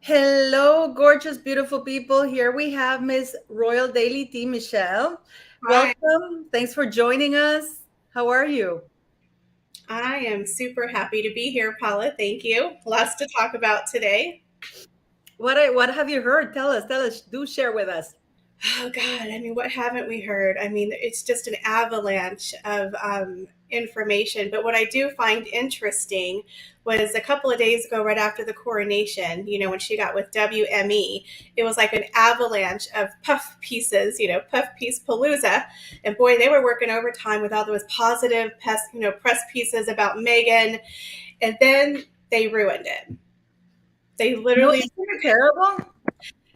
Hello, gorgeous, beautiful people. Here we have Miss Royal Daily Tea, Michelle. Hi, Welcome. Thanks for joining us. How are you? I am super happy to be here, Paula. Thank you. Lots to talk about today. What have you heard? Tell us. Tell us. Do share with us. Oh, God. What haven't we heard? It's just an avalanche of information. But what I do find interesting was a couple of days ago, right after the coronation, when she got with WME, it was like an avalanche of puff pieces, puff piece palooza. And boy, they were working overtime with all those positive press pieces about Meghan. And then they ruined it. They No, literally, isn't it terrible?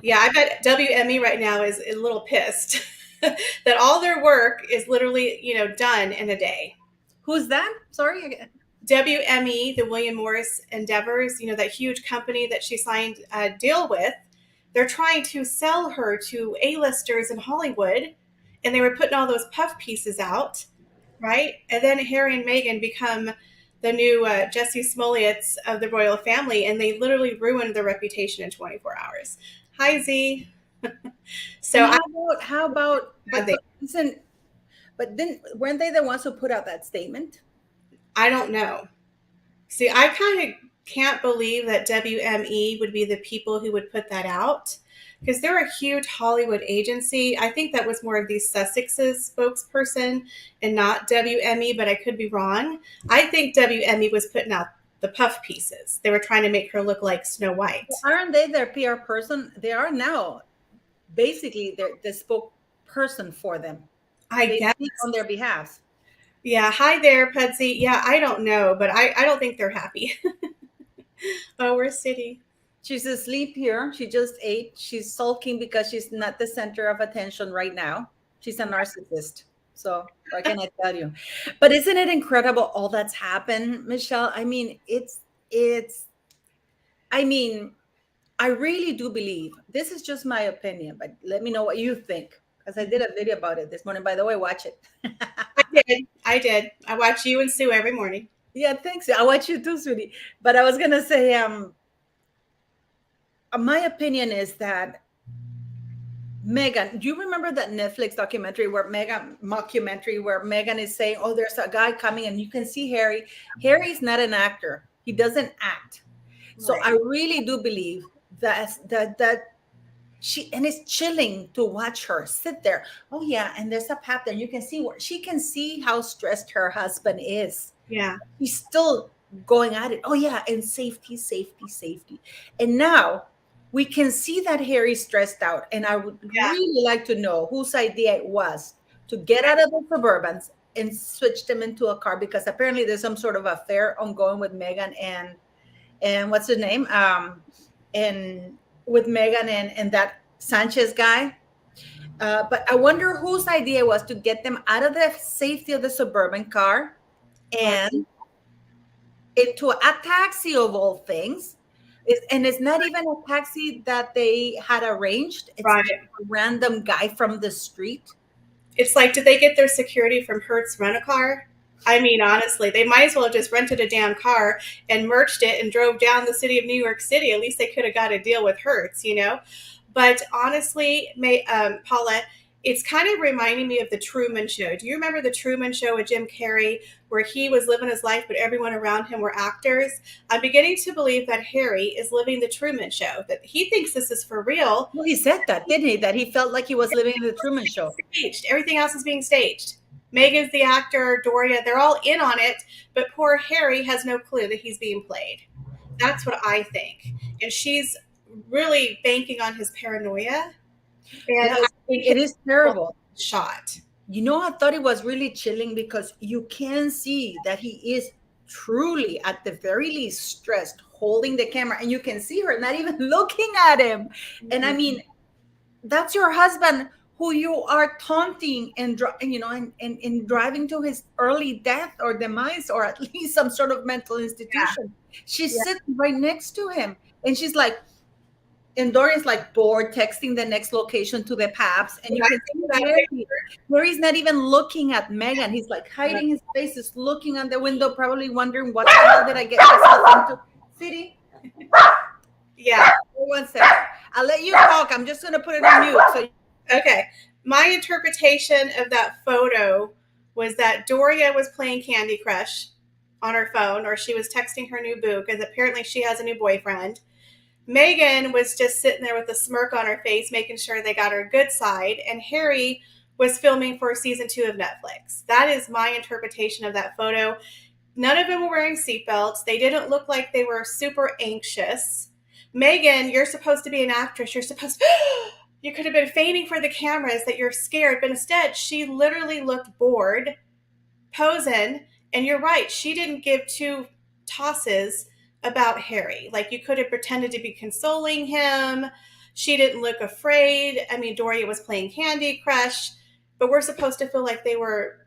yeah, I bet WME right now is a little pissed that all their work is literally, done in a day. Who's that? Sorry. WME, the William Morris Endeavors, that huge company that she signed a deal with, they're trying to sell her to A-listers in Hollywood, and they were putting all those puff pieces out, right? And then Harry and Meghan become the new Jesse Smollett's of the royal family, and they literally ruined their reputation in 24 hours. Hi, Z. So And I, how about? But listen. But then weren't they the ones who put out that statement? I don't know. See, I kind of can't believe that WME would be the people who would put that out because they're a huge Hollywood agency. I think that was more of the Sussex's spokesperson and not WME, but I could be wrong. I think WME was putting out the puff pieces. They were trying to make her look like Snow White. Aren't they their PR person? They are now. Basically, they're the spokesperson for them. I They guess. speak on their behalf. Yeah. Hi there, Pudsey. Yeah, I don't know, but I don't think they're happy. Oh, we're city. She's asleep here. She just ate. She's sulking because she's not the center of attention right now. She's a narcissist. So what can I tell you? But isn't it incredible all that's happened, Michelle? I mean, it's I mean, I really do believe this is just my opinion, but let me know what you think. Because I did a video about it this morning. By the way, watch it. I did. I did. I watch you and Sue every morning. Yeah, thanks. I watch you too, sweetie. But I was gonna say, my opinion is that Megan, do you remember that Netflix documentary where Megan mockumentary where Megan is saying, "Oh, there's a guy coming," and you can see Harry. Harry's not an actor; he doesn't act. So Right. I really do believe that she and it's chilling to watch her sit there. Oh yeah, and there's a pattern. You can see where she can see how stressed her husband is. Yeah. He's still going at it. Oh yeah, and safety, safety, safety. And now we can see that Harry's stressed out. And I would Yeah. really like to know whose idea it was to get out of the Suburbans and switch them into a car because apparently there's some sort of affair ongoing with Megan and what's the name? And with Megan and that Sanchez guy. But I wonder whose idea was to get them out of the safety of the suburban car Right. and into a taxi of all things. And it's not even a taxi that they had arranged. It's just Right. a random guy from the street. It's like, did they get their security from Hertz Rent a Car? I mean, honestly, they might as well have just rented a damn car and merged it and drove down the city of New York City. At least they could have got a deal with Hertz. But honestly, Paula, it's kind of reminding me of the Truman Show. Do you remember the Truman Show with Jim Carrey, where he was living his life, but everyone around him were actors? I'm beginning to believe that Harry is living the Truman Show. That he thinks this is for real. Well, he said that, didn't he? That he felt like he was living in the Truman Show. Staged. Everything else is being staged. Megan's the actor, Doria, they're all in on it, but poor Harry has no clue that he's being played. That's what I think. And she's really banking on his paranoia. And I Yes, think it is his terrible. shot. I thought it was really chilling because you can see that he is truly, at the very least, stressed, holding the camera, and you can see her not even looking at him. And I Mhm. mean, that's your husband who you are taunting and driving to his early death or demise or at least some sort of mental Yeah. institution. She's Yeah. sitting right next to him, and she's like, and Dorian's like bored, texting the next location to the paps, and Did you I can think see that Harry's not even looking at Megan. He's like way? hiding his face, is looking out the window, probably wondering what the hell did I get myself into. City, Yeah. one second. I'll let you talk. I'm just going to put it on mute. So Okay. My interpretation of that photo was that Doria was playing Candy Crush on her phone, or she was texting her new boo because apparently she has a new boyfriend. Meghan was just sitting there with a smirk on her face, making sure they got her good side. And Harry was filming for season 2 of Netflix. That is my interpretation of that photo. None of them were wearing seatbelts. They didn't look like they were super anxious. Meghan, you're supposed to be an actress. You're supposed to, you could have been feigning for the cameras that you're scared, but instead she literally looked bored, posing. And you're right, she didn't give two tosses about Harry. Like, you could have pretended to be consoling him. She didn't look afraid. I mean, Doria was playing Candy Crush, but we're supposed to feel like they were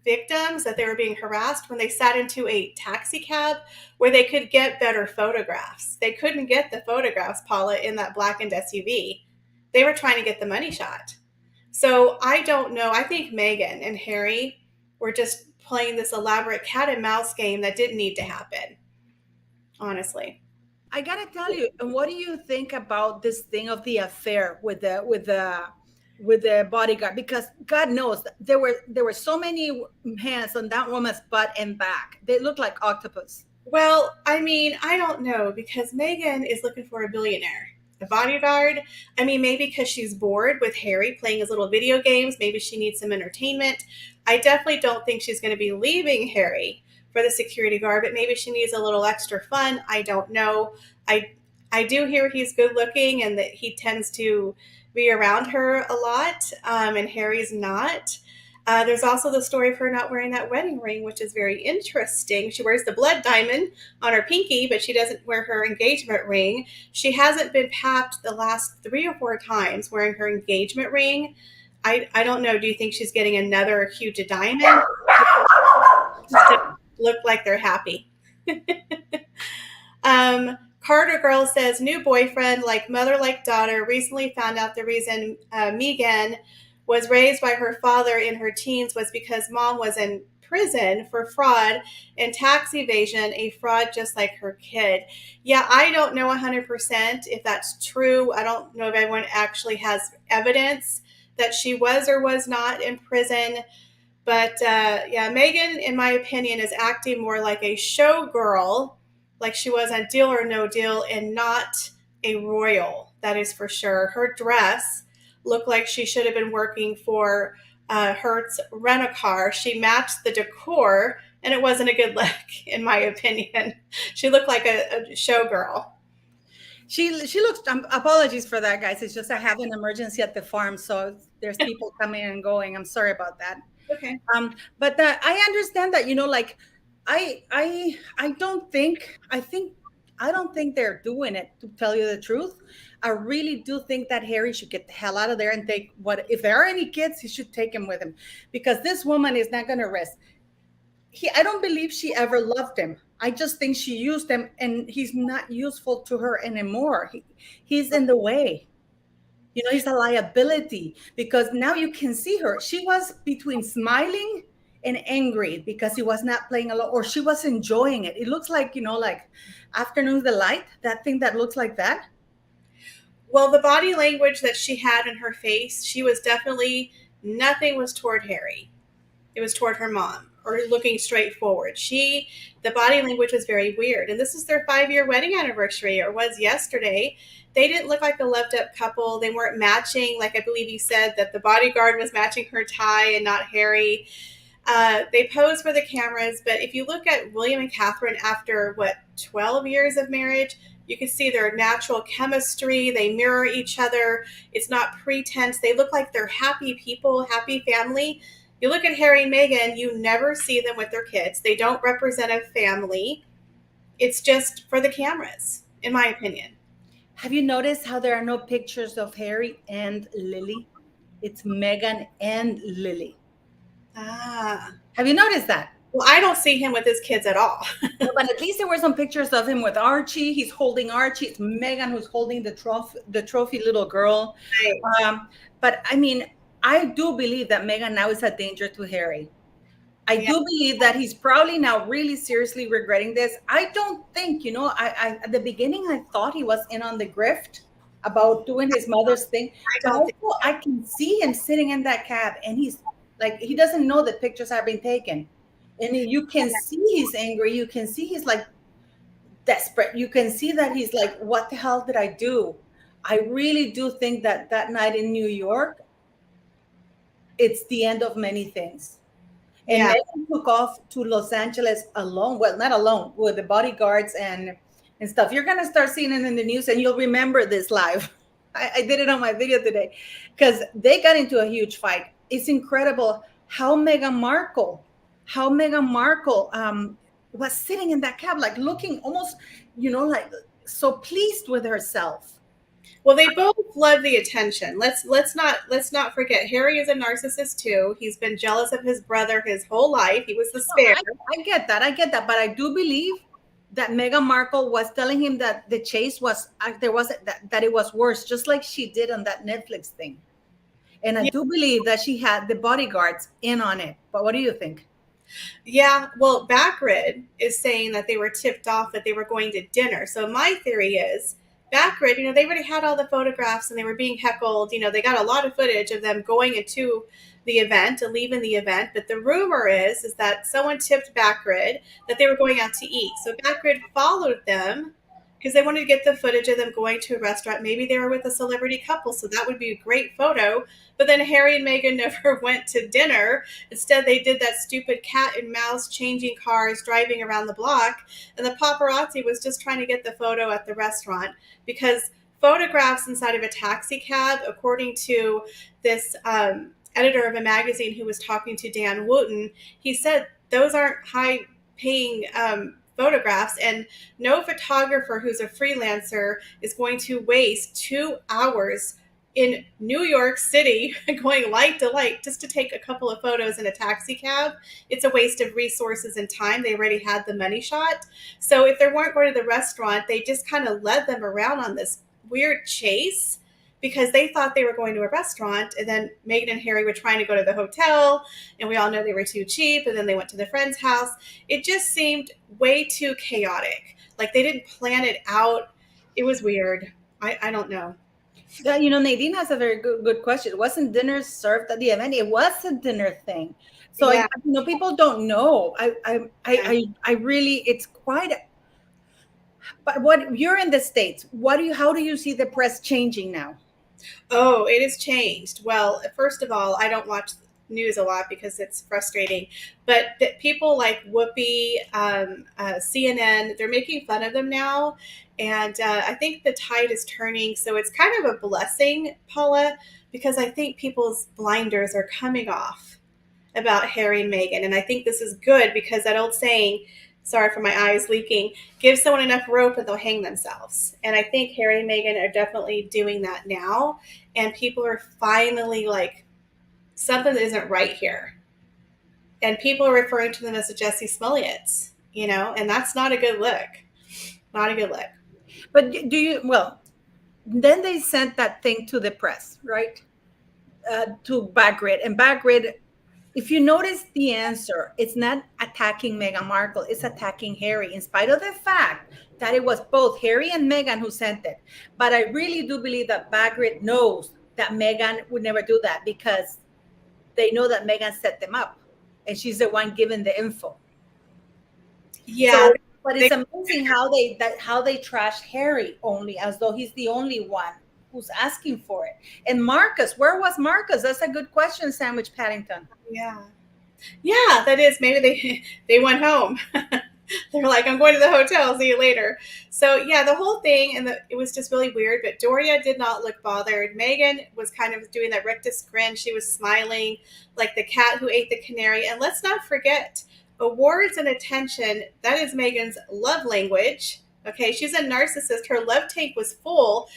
victims, that they were being harassed when they sat into a taxi cab where they could get better photographs. They couldn't get the photographs, Paula, in that blackened SUV. They were trying to get the money shot. So I don't know. I think Meghan and Harry were just playing this elaborate cat and mouse game that didn't need to happen, honestly. I gotta tell you, and what do you think about this thing of the affair with the bodyguard? Because God knows there were so many hands on that woman's butt and back. They look like octopus. Well, I mean, I don't know, because Meghan is looking for a billionaire. The bodyguard, I mean, maybe because she's bored with Harry playing his little video games. Maybe she needs some entertainment. I definitely don't think she's going to be leaving Harry for the security guard, but maybe she needs a little extra fun. I don't know. I I do hear he's good looking and that he tends to be around her a lot, and Harry's not. There's also the story of her not wearing that wedding ring, which is very interesting. She wears the blood diamond on her pinky, but she doesn't wear her engagement ring. She hasn't been papped the last 3 or 4 times wearing her engagement ring. I don't know. Do you think she's getting another huge diamond? Just to look like they're happy. Carter Girl says, new boyfriend, like mother, like daughter, recently found out the reason Meghan was raised by her father in her teens was because mom was in prison for fraud and tax evasion, a fraud just like her kid. Yeah, I don't know 100% if that's true. I don't know if everyone actually has evidence that she was or was not in prison. But yeah, Meghan, in my opinion, is acting more like a showgirl, like she was on Deal or No Deal, and not a royal. That is for sure. Her dress looked like she should have been working for Hertz Rent-A-Car. She matched the decor, and it wasn't a good look, in my opinion. She looked like a showgirl. She looks. Apologies for that, guys. It's just I have an emergency at the farm, so there's people coming and going. I'm sorry about that. Okay. But I understand that, like I don't think I don't think they're doing it, to tell you the truth. I really do think that Harry should get the hell out of there and take what, if there are any kids, he should take them with him, because this woman is not going to rest. I don't believe she ever loved him. I just think she used him, and he's not useful to her anymore. He's in the way. He's a liability, because now you can see her. She was between smiling and angry because he was not playing along, or she was enjoying it. It looks like, like Afternoon Delight, that thing that looks like that. Well, the body language that she had in her face, she was definitely, nothing was toward Harry. It was toward her mom, or looking straight forward. The body language was very weird. And this is their 5-year wedding anniversary, or was yesterday. They didn't look like a loved up couple. They weren't matching. Like I believe you said that the bodyguard was matching her tie and not Harry. They posed for the cameras, but if you look at William and Catherine after 12 years of marriage, you can see their natural chemistry. They mirror each other. It's not pretense. They look like they're happy people, happy family. You look at Harry and Meghan, you never see them with their kids. They don't represent a family. It's just for the cameras, in my opinion. Have you noticed how there are no pictures of Harry and Lily? It's Meghan and Lily. Ah. Have you noticed that? Well, I don't see him with his kids at all. No, but at least there were some pictures of him with Archie. He's holding Archie. It's Meghan who's holding the trophy little girl. Right. But I mean, I do believe that Meghan now is a danger to Harry. I Yeah, do believe that he's probably now really seriously regretting this. I don't think, I at the beginning I thought he was in on the grift about doing his mother's thing, I but don't think also I can see him sitting in that cab and he's like he doesn't know that pictures have been taken. And you can see he's angry. You can see he's like desperate. You can see that he's like, what the hell did I do? I really do think that that night in New York, it's the end of many things. And yeah. Meghan took off to Los Angeles alone. Well, not alone, with the bodyguards and stuff. You're gonna start seeing it in the news, and you'll remember this live. I did it on my video today because they got into a huge fight. It's incredible how Meghan Markle was sitting in that cab, like looking almost, like so pleased with herself. Well, they both love the attention. Let's not forget Harry is a narcissist too. He's been jealous of his brother his whole life. He was the No, spare. I get that. I get that. But I do believe that Meghan Markle was telling him that the chase was there was that it was worse, just like she did on that Netflix thing. And I Yeah, do believe that she had the bodyguards in on it. But what do you think? yeah. Well, Backrid is saying that they were tipped off that they were going to dinner. So my theory is Backrid, they already had all the photographs and they were being heckled. They got a lot of footage of them going into the event and leaving the event. But the rumor is that someone tipped Backrid that they were going out to eat. So Backrid followed them because they wanted to get the footage of them going to a restaurant. Maybe they were with a celebrity couple, so that would be a great photo. But then Harry and Meghan never went to dinner. Instead, they did that stupid cat and mouse changing cars, driving around the block. And the paparazzi was just trying to get the photo at the restaurant because photographs inside of a taxi cab, according to this editor of a magazine who was talking to Dan Wooten, he said those aren't high paying photographs, and no photographer who's a freelancer is going to waste 2 hours in New York City going light to light just to take a couple of photos in a taxi cab. It's a waste of resources and time. They already had the money shot. So if they weren't going to the restaurant, they just kind of led them around on this weird chase because they thought they were going to a restaurant, and then Meghan and Harry were trying to go to the hotel, and we all know they were too cheap, and then they went to the friend's house. It just seemed way too chaotic. Like they didn't plan it out. It was weird. I don't know. Yeah, Nadine has a very good question. It wasn't dinner served at the event. It was a dinner thing. So Yeah. people don't know. Yeah. I really, it's quite. But what you're in the States, how do you see the press changing now? Oh, it has changed. Well, first of all, I don't watch news a lot because it's frustrating. But people like Whoopi, CNN, they're making fun of them now. And I think the tide is turning. So it's kind of a blessing, Paula, because I think people's blinders are coming off about Harry and Meghan. And I think this is good because that old saying, sorry for my eyes leaking, give someone enough rope and they'll hang themselves. And I think Harry and Meghan are definitely doing that now. And people are finally like, something isn't right here. And people are referring to them as the Jesse Smolletts, and that's not a good look. Not a good look. But do you, well, then they sent that thing to the press, right? To Backgrid. And Backgrid, if you notice the answer, it's not attacking Meghan Markle, it's attacking Harry, in spite of the fact that it was both Harry and Meghan who sent it. But I really do believe that Backgrid knows that Meghan would never do that because they know that Meghan set them up and she's the one giving the info. Yeah. So, but it's amazing how they trashed Harry only as though he's the only one who's asking for it. And Marcus, where was Marcus? That's a good question, Sandwich Paddington. Yeah. Yeah, that is. Maybe they went home. They're like, I'm going to the hotel. See you later. So yeah, the whole thing, and it was just really weird. But Doria did not look bothered. Meghan was kind of doing that rictus grin. She was smiling like the cat who ate the canary. And let's not forget, awards and attention. That is Meghan's love language. Okay, she's a narcissist. Her love tank was full.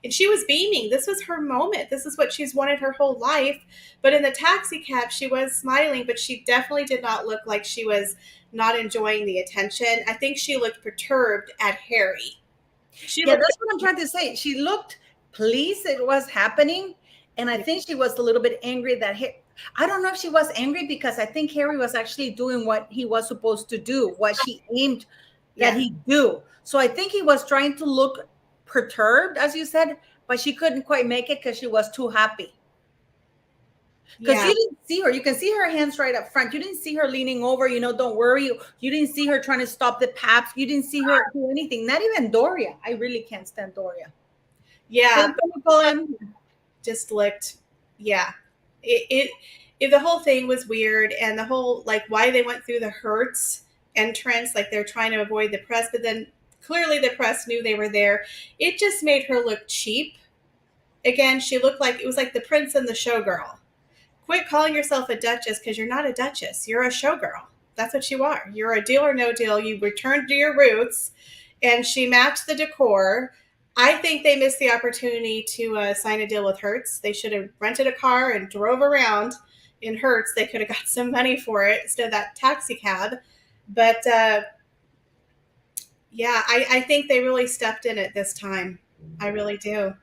And she was beaming. This was her moment. This is what she's wanted her whole life. But in the taxi cab, she was smiling, but she definitely did not look like she was not enjoying the attention. I think she looked perturbed at Harry. That's what I'm trying to say. She looked pleased it was happening. And I think she was a little bit angry that I don't know if she was angry because I think Harry was actually doing what he was supposed to do, what she aimed that Yeah. he do. So I think he was trying to look perturbed, as you said, but she couldn't quite make it because she was too happy. Because Yeah. you didn't see her. You can see her hands right up front. You didn't see her leaning over, don't worry. You didn't see her trying to stop the paps. You didn't see her do anything. Not even Doria. I really can't stand Doria. Yeah. Same people and Just looked, yeah. It the whole thing was weird, and the whole like why they went through the Hertz entrance, like they're trying to avoid the press, but then clearly the press knew they were there. It just made her look cheap. Again, she looked like it was like the prince and the showgirl. Quit calling yourself a duchess because you're not a duchess. You're a showgirl. That's what you are. You're a deal or no deal. You returned to your roots, and she matched the decor. I think they missed the opportunity to sign a deal with Hertz. They should have rented a car and drove around in Hertz. They could have got some money for it instead of that taxi cab. But yeah, I think they really stepped in it this time. I really do.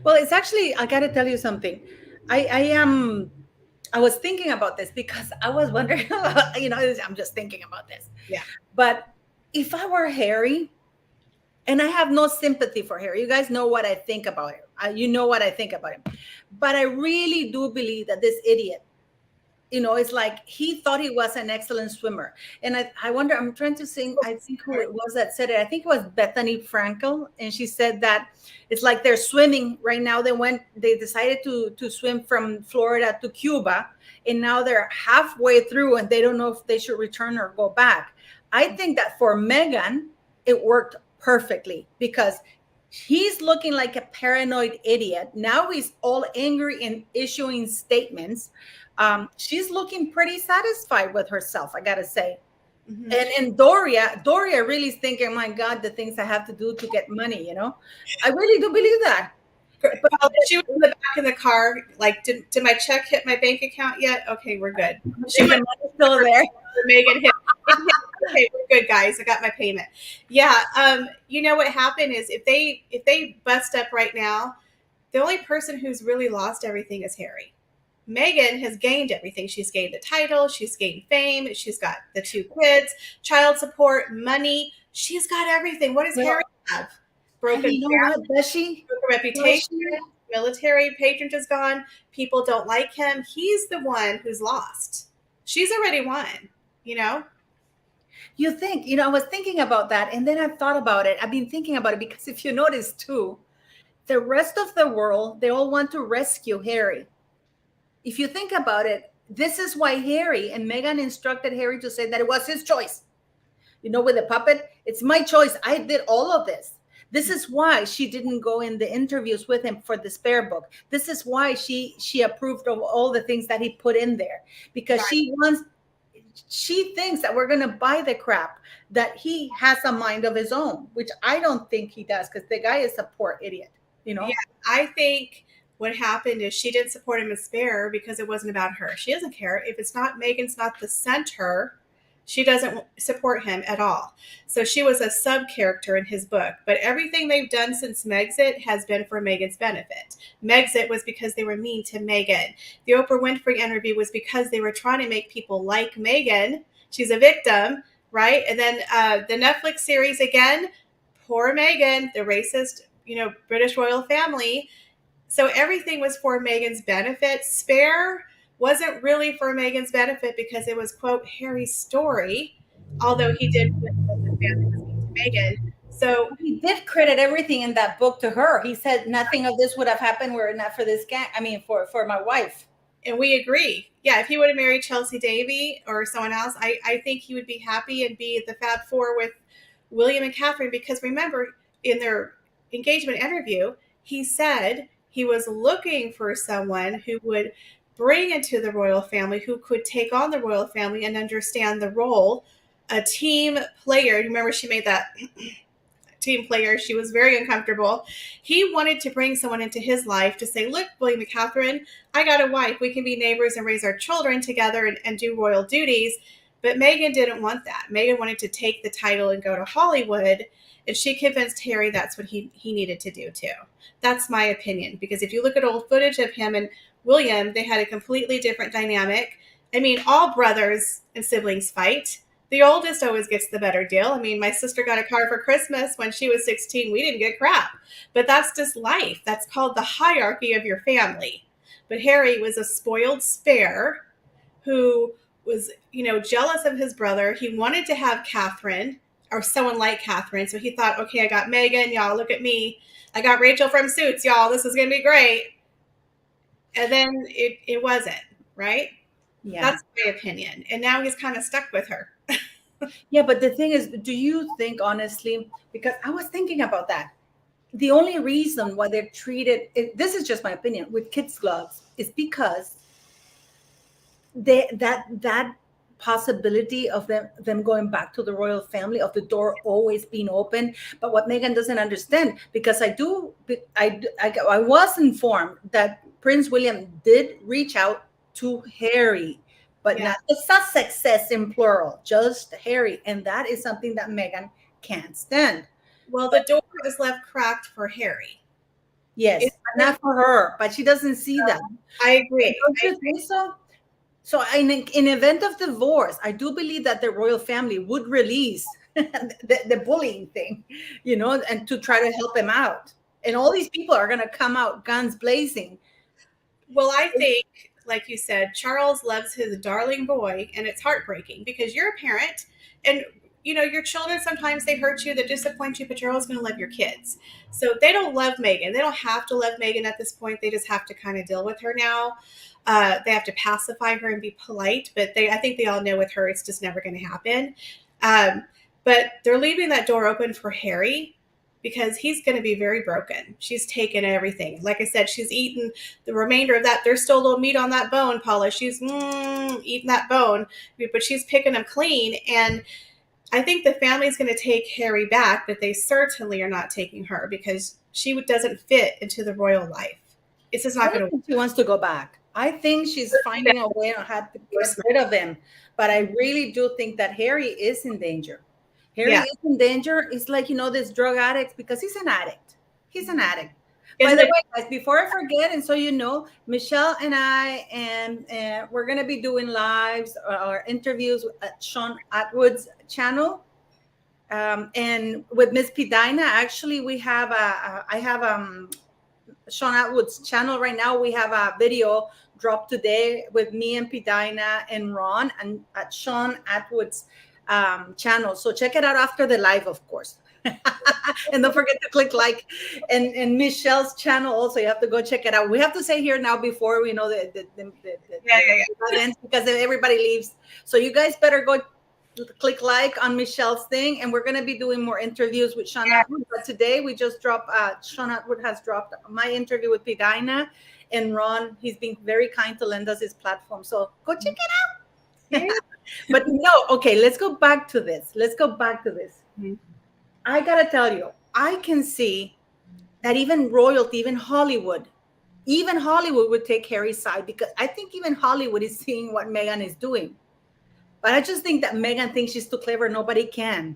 well, it's actually, I gotta tell you something. I am I was thinking about this because I was wondering, I'm just thinking about this. Yeah. But if I were Harry, and I have no sympathy for Harry, you guys know what I think about him. You know what I think about him. But I really do believe that this idiot, it's like he thought he was an excellent swimmer. And I wonder, I'm trying to think, I think who it was that said it. I think it was Bethany Frankel. And she said that it's like they're swimming right now. They decided to swim from Florida to Cuba. And now they're halfway through and they don't know if they should return or go back. I think that for Meghan, it worked perfectly because he's looking like a paranoid idiot. Now he's all angry and issuing statements. She's looking pretty satisfied with herself, I gotta say. Mm-hmm. And Doria really is thinking, my God, the things I have to do to get money, I really do believe that. But She was in the back of the car, like, did my check hit my bank account yet? Okay, we're good. She the went money's still there. Megan hit. Okay, we're good, guys. I got my payment. Yeah. You know what happened is if they bust up right now, the only person who's really lost everything is Harry. Meghan has gained everything. She's gained the title. She's gained fame. She's got the 2 kids, child support, money. She's got everything. What does Harry have? Broken And you know what? Does she? broken reputation. Military patronage is gone. People don't like him. He's the one who's lost. She's already won, you know? You think, I was thinking about that. And then I thought about it. I've been thinking about it because if you notice too, the rest of the world, they all want to rescue Harry. If you think about it, this is why Harry and Meghan instructed Harry to say that it was his choice. With the puppet, it's my choice. I did all of this. This is why she didn't go in the interviews with him for the spare book. This is why she approved of all the things that he put in there because Right. she thinks that we're going to buy the crap, that he has a mind of his own, which I don't think he does because the guy is a poor idiot, Yeah, I think what happened is she didn't support him in Spare because it wasn't about her. She doesn't care. If it's not Meghan's not the center, she doesn't support him at all. So she was a sub character in his book. But everything they've done since Megxit has been for Meghan's benefit. Megxit was because they were mean to Meghan. The Oprah Winfrey interview was because they were trying to make people like Meghan. She's a victim, right? And then the Netflix series again, poor Meghan, the racist, British royal family. So everything was for Meghan's benefit. Spare wasn't really for Meghan's benefit because it was, quote, Harry's story, although he did put the family was mean to Meghan. So he did credit everything in that book to her. He said nothing of this would have happened were it not for this gang. I mean, for my wife. and we agree. Yeah, if he would have married Chelsea Davy or someone else, I think he would be happy and be the Fab Four with William and Catherine. Because remember, in their engagement interview, he said he was looking for someone who would bring into the royal family, who could take on the royal family and understand the role. A team player. Remember, she made that team player. She was very uncomfortable. He wanted to bring someone into his life to say, look, William and Catherine, I got a wife. We can be neighbors and raise our children together and do royal duties. But Meghan didn't want that. Meghan wanted to take the title and go to Hollywood. And she convinced Harry that's what he needed to do too. That's my opinion. Because if you look at old footage of him and William, they had a completely different dynamic. I mean, all brothers and siblings fight. The oldest always gets the better deal. I mean, my sister got a car for Christmas when she was 16. We didn't get crap. But that's just life. That's called the hierarchy of your family. But Harry was a spoiled spare who was, jealous of his brother. He wanted to have Catherine or someone like Catherine. So he thought, okay, I got Meghan, y'all, look at me. I got Rachel from Suits, y'all. This is going to be great. And then it wasn't, right? Yeah. That's my opinion. And now he's kind of stuck with her. Yeah, but the thing is, do you think honestly, because I was thinking about that, the only reason why they're treated, this is just my opinion, with kids gloves is because that possibility of them going back to the royal family, of the door always being open. But what Meghan doesn't understand, because I was informed that Prince William did reach out to Harry, but Yeah. not the Sussexes in plural, just Harry, and that is something that Meghan can't stand. Well, the door is left cracked for Harry. Yes, It's but not for her, but she doesn't see that. I agree. Don't you think so? So in event of divorce, I do believe that the royal family would release the bullying thing, and to try to help him out. And all these people are going to come out guns blazing. Well, I think, like you said, Charles loves his darling boy, and it's heartbreaking because you're a parent, and your children sometimes they hurt you, they disappoint you, but you're always going to love your kids. So they don't love Meghan. They don't have to love Meghan at this point. They just have to kind of deal with her now. They have to pacify her and be polite, but I think they all know with her it's just never going to happen. But they're leaving that door open for Harry because he's going to be very broken. She's taken everything. Like I said, she's eaten the remainder of that. There's still a little meat on that bone, Paula. She's eating that bone, but she's picking them clean. And I think the family's going to take Harry back, but they certainly are not taking her because she doesn't fit into the royal life. It's just I not don't going to think she wants to go back. I think she's finding a way on how to get rid of him. But I really do think that Harry is in danger. Harry is in danger. It's like, this drug addict, because he's an addict. He's an addict. By the way, guys, before I forget, and so Michelle and I, and we're going to be doing lives or interviews at Sean Atwood's channel. And with Miss Pidina, actually, I have Sean Atwood's channel right now. We have a video dropped today with me and Pidina and Ron, and at Sean Atwood's channel. So check it out after the live, of course. And don't forget to click like, and Michelle's channel also. You have to go check it out. We have to say here now before we know the events, because everybody leaves. So you guys better go click like on Michelle's thing, and we're going to be doing more interviews with Sean Atwood. But today we just dropped, Sean Atwood has dropped my interview with Pidina, and Ron, he's been very kind to lend us his platform. So go check it out. But no, okay, let's go back to this. Mm-hmm. I got to tell you, I can see that even royalty, even Hollywood would take Harry's side, because I think even Hollywood is seeing what Meghan is doing. But I just think that Meghan thinks she's too clever. Nobody can.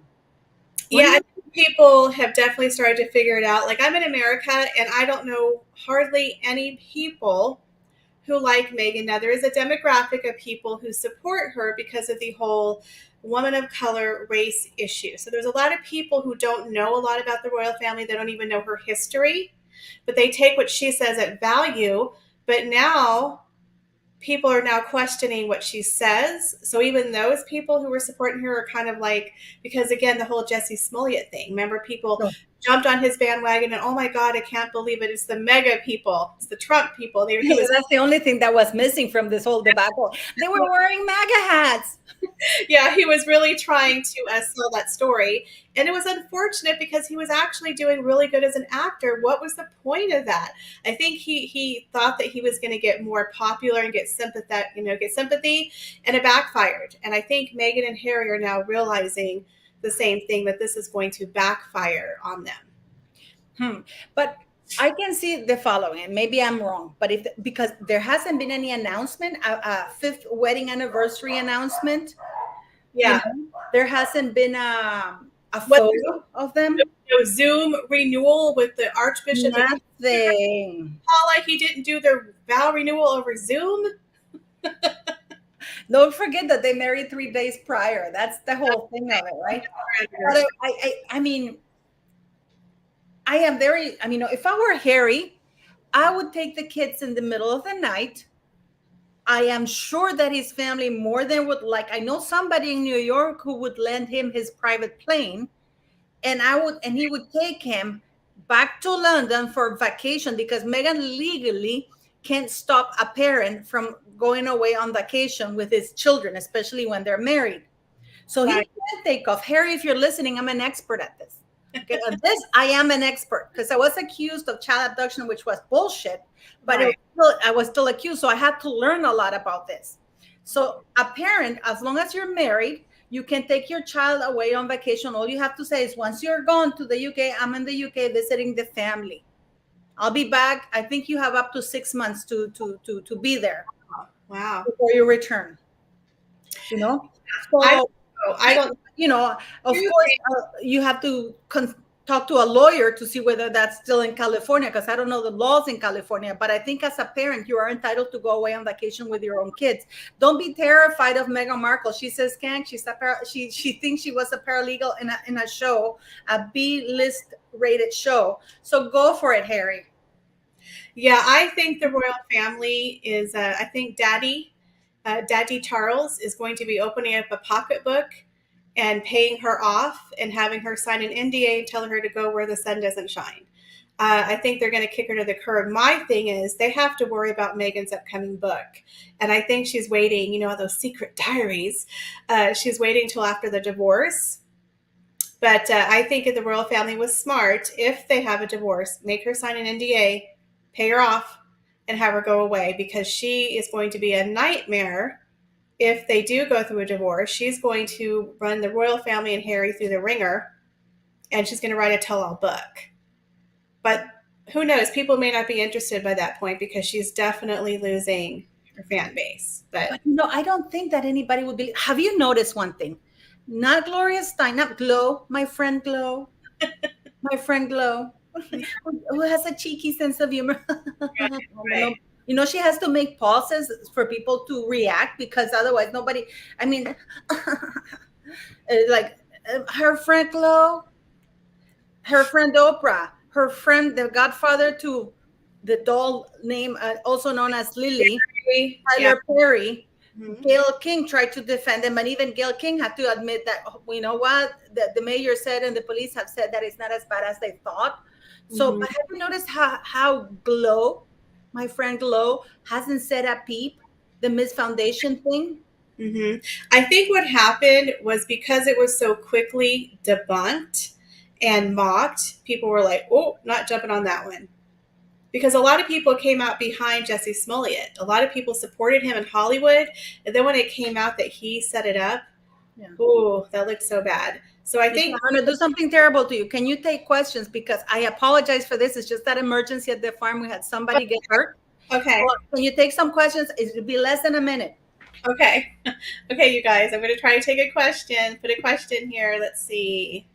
I think people have definitely started to figure it out. Like, I'm in America, and I don't know hardly any people who like Meghan. Now, there is a demographic of people who support her because of the whole woman of color race issue. So there's a lot of people who don't know a lot about the royal family. They don't even know her history, but they take what she says at value. But now people are now questioning what she says. So even those people who were supporting her are kind of like, because again, the whole Jesse Smollett thing, remember, people jumped on his bandwagon, and oh my God, I can't believe it. It's the MAGA people. It's the Trump people. That's the only thing that was missing from this whole debacle. They were wearing MAGA hats. Yeah, he was really trying to sell that story. And it was unfortunate because he was actually doing really good as an actor. What was the point of that? I think he thought that he was going to get more popular and get sympathy, and it backfired. And I think Meghan and Harry are now realizing the same thing, that this is going to backfire on them. But I can see the following, and maybe I'm wrong, but because there hasn't been any announcement, a fifth wedding anniversary announcement. Yeah. There hasn't been A What? photo of them? No Zoom renewal with the Archbishop of Nothing. Paula. He didn't do their vow renewal over Zoom. Don't forget that they married 3 days prior. That's the whole thing of it, right? But I mean, I am very, I mean, if I were Harry, I would take the kids in the middle of the night. I am sure that his family more than would like. I know somebody in New York who would lend him his private plane, and he would take him back to London for vacation because Meghan legally can't stop a parent from going away on vacation with his children, especially when they're married. So he Right. can take off. Harry, if you're listening, I'm an expert at this. Okay, at this I am an expert because I was accused of child abduction, which was bullshit, but Right. I was still accused, so I had to learn a lot about this. So a parent, as long as you're married, you can take your child away on vacation. All you have to say is, once you're gone to the UK, I'm in the UK visiting the family. I'll be back. I think you have up to 6 months to be there Wow. before you return. You know, I don't so know. I don't. you know, of You course, you have to talk to a lawyer to see whether that's still in California, because I don't know the laws in California. But I think as a parent, you are entitled to go away on vacation with your own kids. Don't be terrified of Meghan Markle. She says, "Skank." She thinks she was a paralegal in a show, a B-list rated show. So go for it, Harry. Yeah, I think the royal family is. I think Daddy Charles is going to be opening up a pocketbook and paying her off and having her sign an NDA and telling her to go where the sun doesn't shine. I think they're going to kick her to the curb. My thing is they have to worry about Meghan's upcoming book. And I think she's waiting, those secret diaries. She's waiting till after the divorce. But I think if the royal family was smart, if they have a divorce, make her sign an NDA, pay her off, and have her go away because she is going to be a nightmare if they do go through a divorce. She's going to run the royal family and Harry through the ringer, and she's going to write a tell all book. But who knows? People may not be interested by that point because she's definitely losing her fan base. But But I don't think that anybody would be. Have you noticed one thing? Not Gloria Stein, not Glow, my friend Glow, my friend Glow, who has a cheeky sense of humor. right. She has to make pauses for people to react because otherwise nobody. I mean, like her friend Glow, her friend Oprah, her friend, the godfather to the doll name, also known as Lily, Yeah. Tyler Perry. Mhm. Gail King tried to defend him, and even Gail King had to admit that, you know what, the mayor said and the police have said that it's not as bad as they thought. So, Mhm. but have you noticed how Glow, my friend Glow, hasn't said a peep? The Miss Foundation thing. Mhm. I think what happened was because it was so quickly debunked and mocked, people were like, "Oh, not jumping on that one." Because a lot of people came out behind Jesse Smollett. A lot of people supported him in Hollywood, and then when it came out that he set it up, Yeah. oh, that looked so bad. So I Listen, think I'm gonna do something terrible to you. Can you take questions? Because I apologize for this. It's just that emergency at the farm. We had somebody get hurt. okay, So can you take some questions? It'll be less than a minute. okay, okay, you guys. I'm going to try to take a question. Put a question here. Let's see.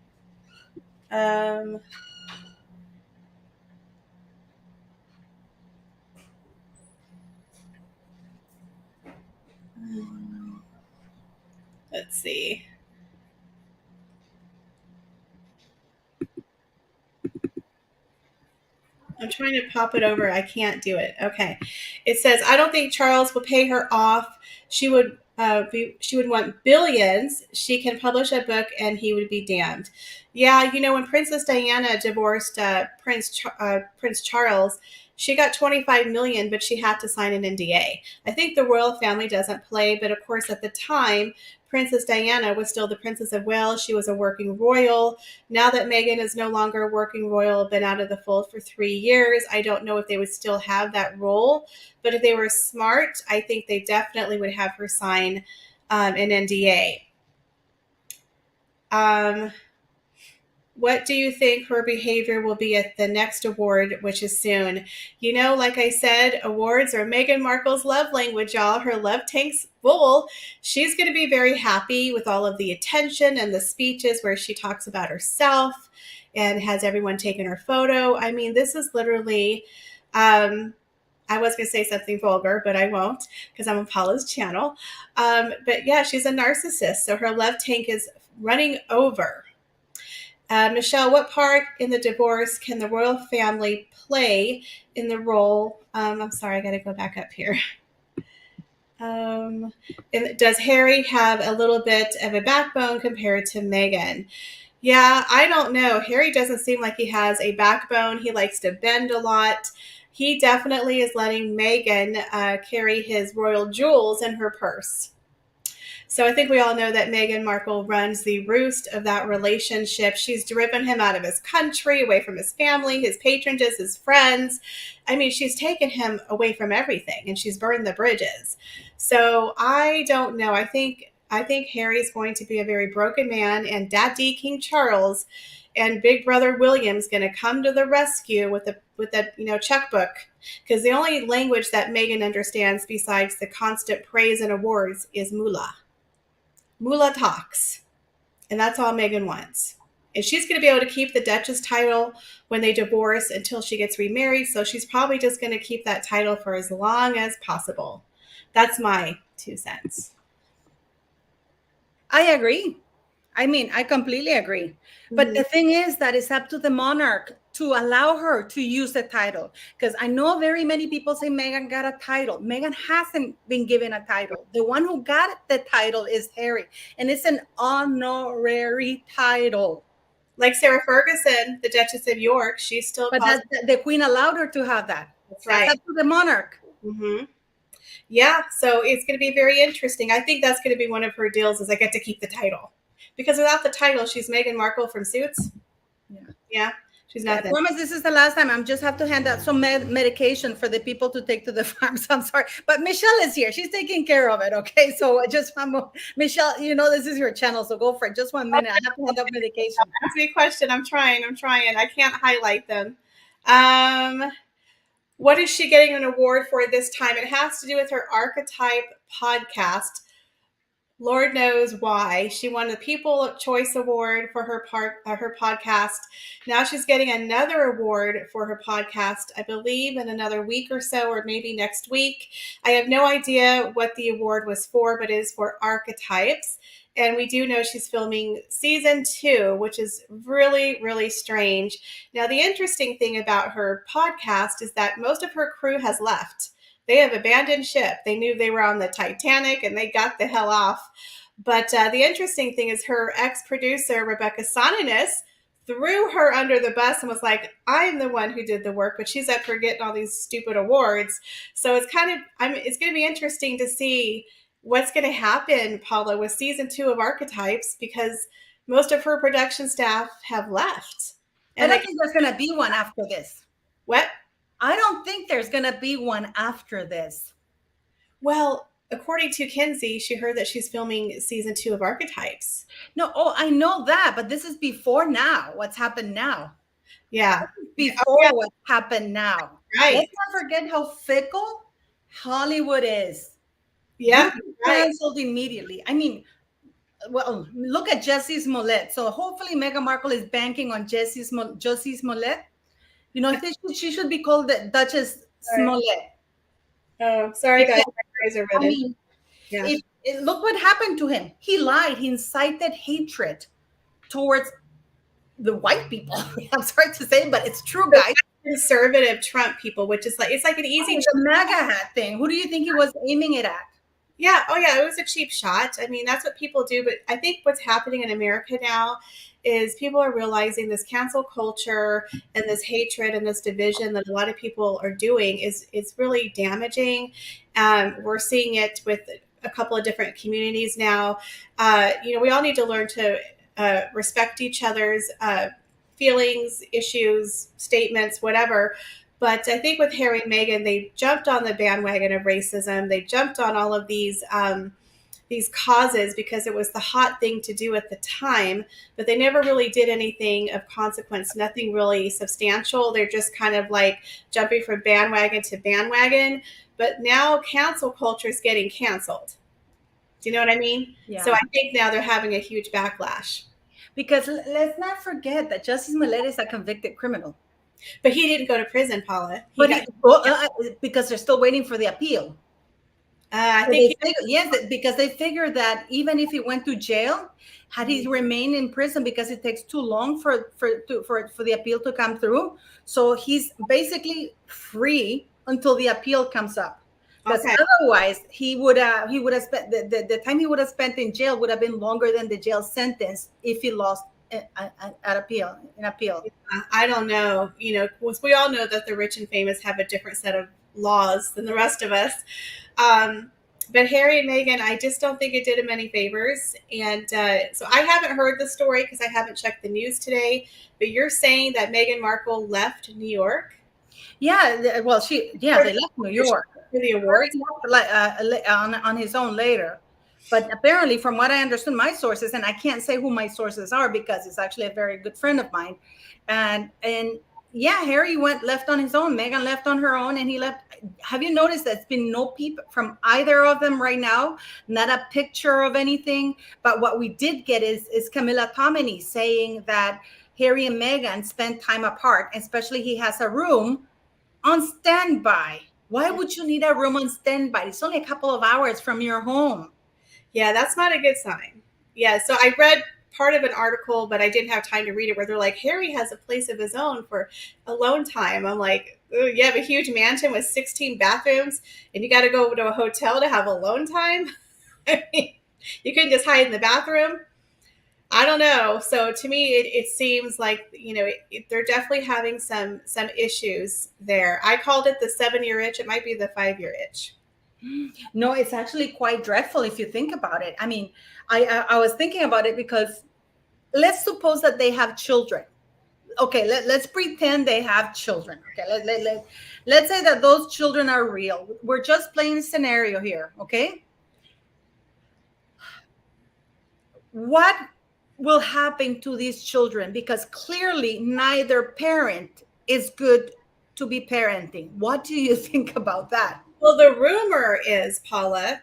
Um, let's see. I'm trying to pop it over. I can't do it. Okay. It says, I don't think Charles will pay her off. She would want billions. She can publish a book and he would be damned. Yeah, when Princess Diana divorced Prince Charles, she got 25 million, but she had to sign an NDA. I think the royal family doesn't play, but of course at the time, Princess Diana was still the Princess of Wales. She was a working royal. Now that Meghan is no longer working royal, been out of the fold for 3 years, I don't know if they would still have that role. But if they were smart, I think they definitely would have her sign an NDA. Um, What do you think her behavior will be at the next award, which is soon? You know, like I said, awards are Meghan Markle's love language, y'all. Her love tank's full. She's going to be very happy with all of the attention and the speeches where she talks about herself and has everyone taking her photo. I mean, this is literally, I was going to say something vulgar, but I won't because I'm on Paula's channel. But yeah, she's a narcissist. So her love tank is running over. Michelle, what part in the divorce can the royal family play in the role? I'm sorry, I got to go back up here. Does Harry have a little bit of a backbone compared to Meghan? Yeah, I don't know. Harry doesn't seem like he has a backbone. He likes to bend a lot. He definitely is letting Meghan carry his royal jewels in her purse. So I think we all know that Meghan Markle runs the roost of that relationship. She's driven him out of his country, away from his family, his patronages, his friends. I mean, she's taken him away from everything and she's burned the bridges. So I don't know. I think Harry's going to be a very broken man, and Daddy King Charles and Big Brother William's going to come to the rescue with a checkbook, because the only language that Meghan understands besides the constant praise and awards is moolah. Moolah talks, and that's all Meghan wants. And she's going to be able to keep the Duchess title when they divorce until she gets remarried. So she's probably just going to keep that title for as long as possible. That's my 2 cents. I agree. I mean, I completely agree. But the thing is that it's up to the monarch to allow her to use the title. Because I know very many people say Meghan got a title. Meghan hasn't been given a title. The one who got the title is Harry. And it's an honorary title. Like Sarah Ferguson, the Duchess of York, she's still But the Queen allowed her to have that. That's right. That's up to the monarch. Mm-hmm. Yeah, so it's going to be very interesting. I think that's going to be one of her deals, is I get to keep the title. Because without the title, she's Meghan Markle from Suits. Yeah, she's nothing. I promise this is the last time. I'm just have to hand out some medication for the people to take to the farms. I'm sorry. But Michelle is here. She's taking care of it, okay? So Michelle, this is your channel, so go for it. Just 1 minute. I have to hand out medication. Ask me a question. I'm trying. I can't highlight them. What is she getting an award for this time? It has to do with her Archetype podcast. Lord knows why. She won the People Choice Award for her podcast. Now she's getting another award for her podcast, I believe in another week or so, or maybe next week. I have no idea what the award was for, but it is for Archetypes. And we do know she's filming season 2, which is really, really strange. Now, the interesting thing about her podcast is that most of her crew has left. They have abandoned ship. They knew they were on the Titanic and they got the hell off. But the interesting thing is her ex-producer, Rebecca Soninus, threw her under the bus and was like, I'm the one who did the work, but she's up for getting all these stupid awards. So it's it's going to be interesting to see what's going to happen, Paula, with season 2 of Archetypes, because most of her production staff have left. And I think there's going to be one after this. What? I don't think there's going to be one after this. Well, according to Kenzie, she heard that she's filming season 2 of Archetypes. No, I know that, but this is before now. What's happened now? Yeah. Before what happened now. Right. Let's not forget how fickle Hollywood is. Yeah. Canceled immediately. I mean, well, look at Jussie Smollett. So hopefully Meghan Markle is banking on Jussie Smollett. She should be called the Duchess Smollett. Oh, sorry, guys. My eyes are red. I mean, look what happened to him. He lied. He incited hatred towards the white people. I'm sorry to say, but it's true, guys. Conservative Trump people, which is it's like an easy. The MAGA hat thing. Who do you think he was aiming it at? Yeah. Oh, yeah. It was a cheap shot. I mean, that's what people do. But I think what's happening in America now is people are realizing this cancel culture and this hatred and this division that a lot of people are doing is really damaging. We're seeing it with a couple of different communities now. We all need to learn to respect each other's feelings, issues, statements, whatever. But I think with Harry and Meghan, they jumped on the bandwagon of racism. They jumped on all of these these causes because it was the hot thing to do at the time, but they never really did anything of consequence, nothing really substantial. They're just kind of like jumping from bandwagon to bandwagon. But now cancel culture is getting canceled. Do you know what I mean? So Yeah. I think now they're having a huge backlash. Because let's not forget that Justice Millet is a convicted criminal. But he didn't go to prison, Paula. He But got, because they're still waiting for the appeal. I So think he, yes, because they figure that even if he went to jail, had he remained in prison because it takes too long for the appeal to come through, so he's basically free until the appeal comes up. Because okay. otherwise, he would have spent the time he would have spent in jail would have been longer than the jail sentence if he lost at appeal in appeal. I don't know. You know, we all know that the rich and famous have a different set of laws than the rest of us. Um, but Harry and Meghan, I just don't think it did him any favors. And so I haven't heard the story because I haven't checked the news today. But you're saying that Meghan Markle left New York Yeah, well, they left New York. for the awards? Like on his own later. But apparently, from what I understood, my sources, and I can't say who my sources are because it's actually a very good friend of mine, and yeah, Harry left on his own. Meghan left on her own, and he left. Have you noticed that it's been no peep from either of them right now? Not a picture of anything. But what we did get is Camilla Tominey saying that Harry and Meghan spent time apart, especially he has a room on standby. Why would you need a room on standby? It's only a couple of hours from your home. Yeah, that's not a good sign. Yeah, so I read part of an article, but I didn't have time to read it, where they're like, Harry has a place of his own for alone time. I'm like, oh, you have a huge mansion with 16 bathrooms, and you got to go to a hotel to have alone time? I mean, you couldn't just hide in the bathroom? I don't know. So to me, it seems like, you know, they're definitely having some issues there. I called it the 7-year itch. It might be the 5-year itch. No, it's actually quite dreadful if you think about it. I mean, I was thinking about it because let's suppose that they have children. Okay, let's pretend they have children. Okay, let's say that those children are real. We're just playing a scenario here, okay? What will happen to these children? Because clearly neither parent is good to be parenting. What do you think about that? Well, the rumor is, Paula,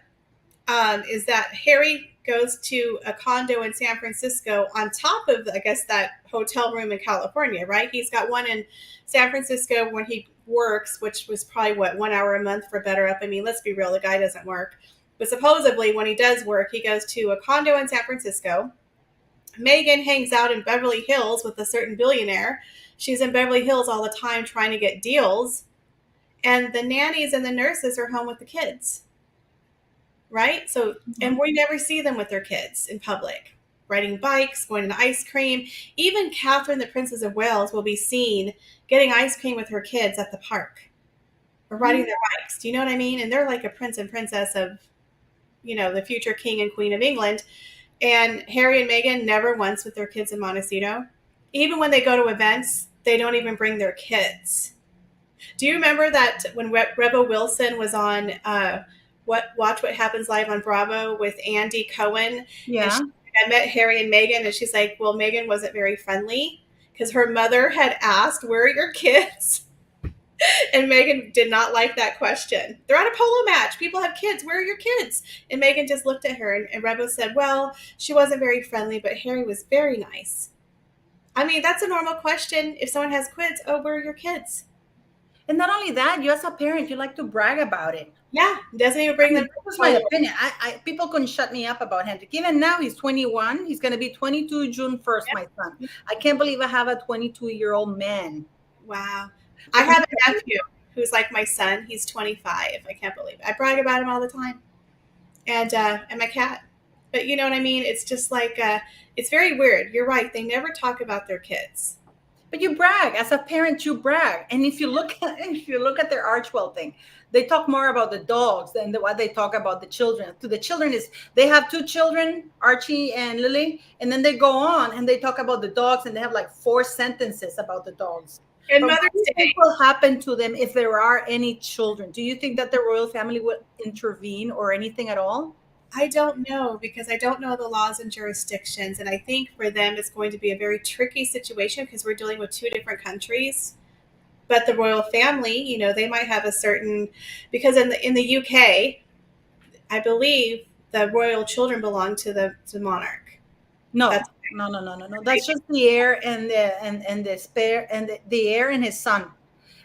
is that Harry goes to a condo in San Francisco on top of, I guess, that hotel room in California, right? He's got one in San Francisco when he works, which was probably, 1 hour a month for BetterUp. I mean, let's be real, the guy doesn't work. But supposedly when he does work, he goes to a condo in San Francisco. Meghan hangs out in Beverly Hills with a certain billionaire. She's in Beverly Hills all the time trying to get deals. And the nannies and the nurses are home with the kids. Right? So, and we never see them with their kids in public, riding bikes, going to ice cream. Even Catherine, the Princess of Wales, will be seen getting ice cream with her kids at the park or riding their bikes. Do you know what I mean? And they're like a prince and princess of, you know, the future king and queen of England. And Harry and Meghan never once with their kids in Montecito. Even when they go to events, they don't even bring their kids. Do you remember that when Rebel Wilson was on Watch What Happens Live on Bravo with Andy Cohen? Yeah. And I met Harry and Meghan, and she's like, well, Meghan wasn't very friendly because her mother had asked, where are your kids? And Meghan did not like that question. They're at a polo match. People have kids. Where are your kids? And Meghan just looked at her, and Rebel said, well, she wasn't very friendly, but Harry was very nice. I mean, that's a normal question. If someone has kids, oh, where are your kids? And not only that, you as a parent, you like to brag about it. Yeah, doesn't even bring them. That's my opinion. People couldn't shut me up about Hendrik. Even now, he's 21. He's going to be 22 June 1st, my son. I can't believe I have a 22-year-old man. Wow. I have a nephew who's like my son. He's 25. I can't believe it. I brag about him all the time. And my cat. But you know what I mean? It's just like, it's very weird. You're right. They never talk about their kids. But you brag as a parent. You brag, and if you look at their Archwell thing, they talk more about the dogs than what they talk about the children. To the children is they have 2 children, Archie and Lily, and then they go on and they talk about the dogs, and they have like 4 sentences about the dogs. And But Mother's what do you Day. think will happen to them if there are any children? Do you think that the royal family will intervene or anything at all? I don't know because I don't know the laws and jurisdictions. And I think for them, it's going to be a very tricky situation because we're dealing with two different countries. But the royal family, they might have a certain, because in the UK, I believe the royal children belong to the monarch. No, That's no, no, no, no, no. That's just the heir and the spare and the heir and his son.